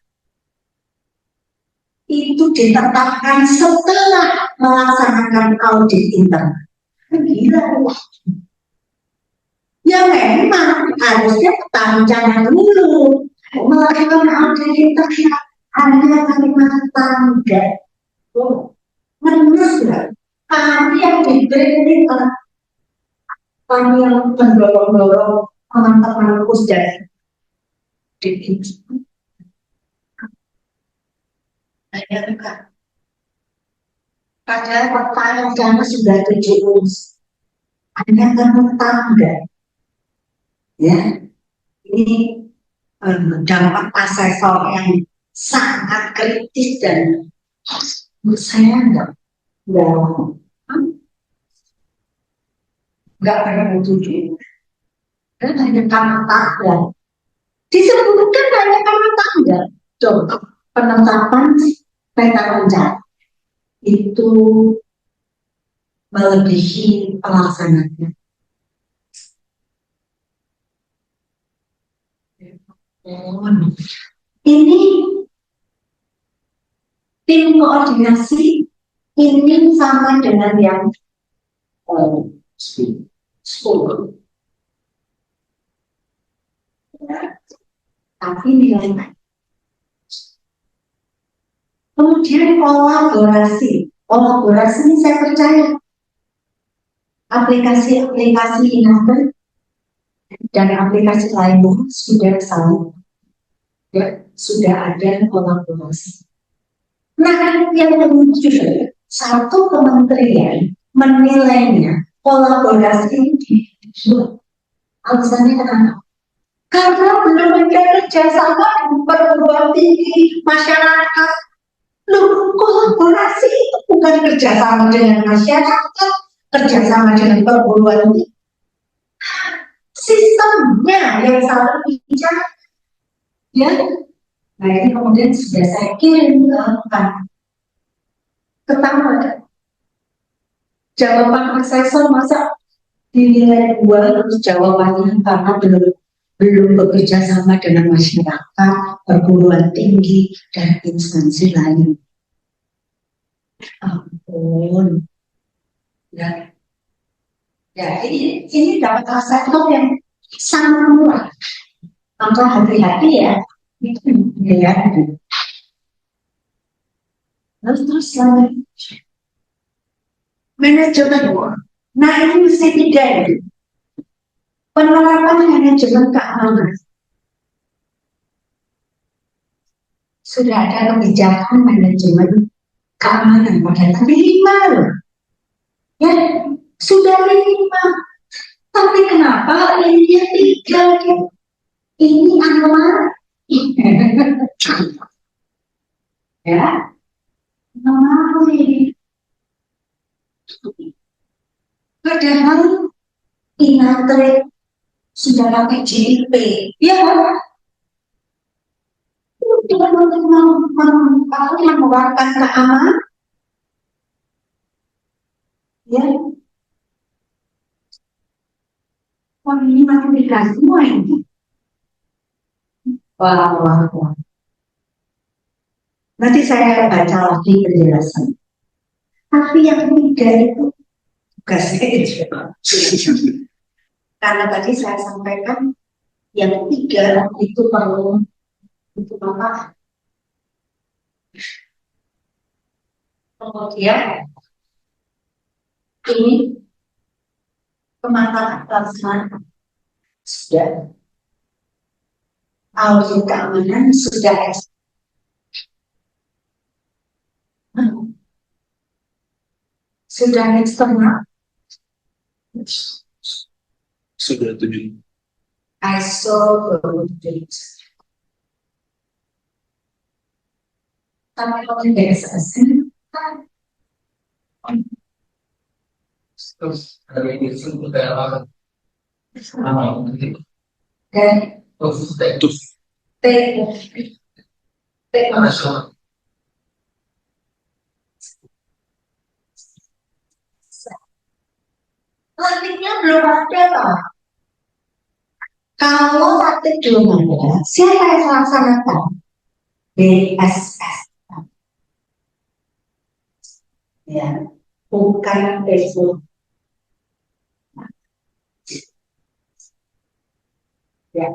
itu ditetapkan setelah melaksanakan audit internal. Gila. Ya memang harusnya peta rencana dulu, melakukan audit internal. Ada kalimat tangga. Menurut kami yang diberi kami yang mendorong-dorong teman-teman pusdat di padahal pertanyaan kami sudah 7 uns. Anda kan tangga, ya ini dampak asesor yang sangat kritis dan saya nggak pernah setuju. Dan hanya karena tangga disebutkan hanya karena tangga. Coba penetapan peta rencana itu melebihi pelaksanaannya. Ini tim koordinasi ini sama dengan yang 10. Ya, tapi nilai. Kemudian kolaborasi ini saya percaya aplikasi-aplikasi inovatif dan aplikasi lainnya sudah saling ya, sudah ada kolaborasi. Nah, yang lucu, satu kementerian menilainya kolaborasi ini alasannya kenapa? Karena belum ada kerjasama perguruan tinggi masyarakat. Loh, kolaborasi itu bukan kerjasama dengan masyarakat, kerjasama dengan perguruan tinggi. Sistemnya yang salah bicara. Ya, nah ini kemudian sudah saya kirim ketawa. Jawaban asesor masa dinilai 2 terus jawabannya karena belum bekerja sama dengan masyarakat, perguruan tinggi, dan instansi lain. Ampun. Ya, ini dapat aset yang sangat murah. Maka hati-hati ya. Ya. Terus lagi. Manajemen. Nah ini mesti tidak. Penerapan manajemen keamanan. Sudah ada kebijakan manajemen keamanan pada tapi 5 loh. Ya, sudah 5. Tapi kenapa ini 3? Ini anomali. Ya, anomali. Padahal Inatret sudah pakai JIP, ya kan? Tidak mengeluarkan keamanan, ya. Wah ini masih dikasih semua ini. Wah. Nanti saya baca lagi penjelasan. Tapi yang 3 itu tugasnya karena tadi saya sampaikan yang 3 itu perlu untuk apa? Kemudian ini pemanfaatan pelaksanaan sudah, audit keamanan sudah eksternal. Sudah 7. ISO 27. Tapi kalau tidak selesai, Terus ada ini sudah dan status nasional. Latihnya belum ada, Pak. Kalau latih belum ada, siapa yang melaksanakan? BSS. Ya, bukan Facebook. Ya.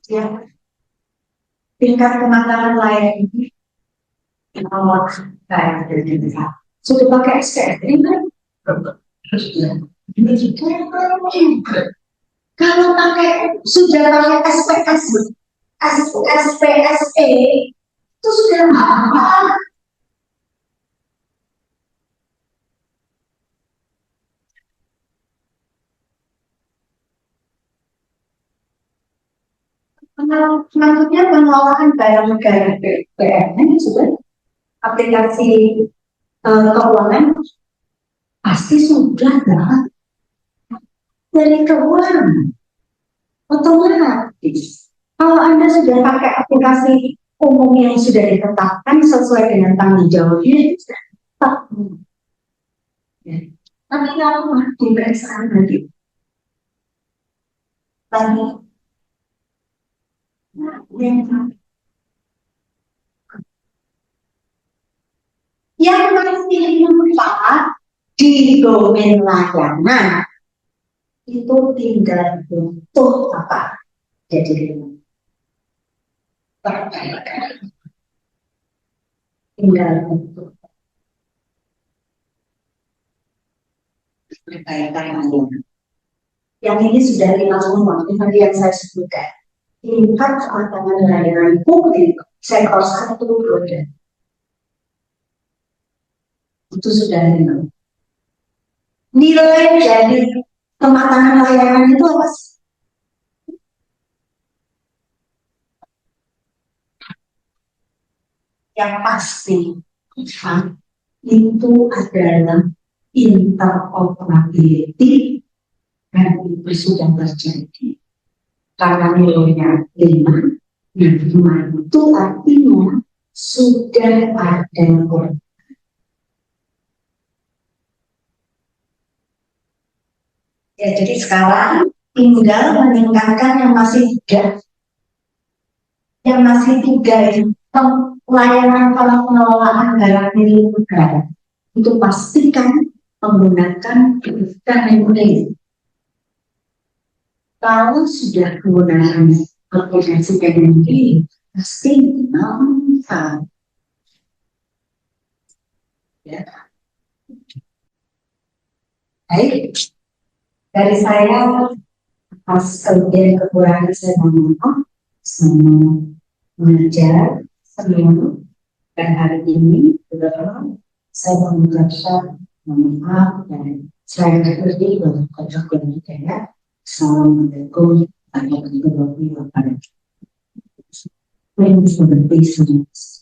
Ya. Tingkat kematangan layar ini nomor kayak sudah pakai SPSS kan? Kalau pakai sudah pakai SPSE itu sudah apa? Selanjutnya pengelolaan barang negara BUMN sudah aplikasi keuangan pasti sudah dari keuangan otomatis. Kalau Anda sudah pakai aplikasi umum yang sudah ditetapkan sesuai dengan tanggung jawabnya, tetap. Ya. Tapi kalau diperiksa lagi, yang masih lupa di domain layanan itu tinggal butuh apa? Jadi tinggal butuh perbaikan layanan. Yang ini sudah 5 semua, tadi yang saya sebutkan. Tingkat kematangan layanan publik sektor 1 2 itu sudah 5. Nilai dari kematangan layanan itu apa sih? Yang pasti itu adalah interoperability dan itu sudah terjadi. Karena nilainya 5, yang 5 itu artinya sudah ada korban. Ya, jadi sekarang tinggal meningkatkan yang masih tidak. Yang masih tiga itu pelayanan pengelolaan barang milik negara. Itu pastikan menggunakan PNBP. Kalau sudah menggunakan aplikasi PNBP, pasti manfaat. Ya. Baik, dari saya atas kelebihan kekurangan saya mohon maaf sama mengajar sebelum dan hari ini saya mengucapkan mohon maaf dan saya berdiri untuk kejujuran saya. Assalamualaikum warahmatullahi wabarakatuh. Thank you for the patience.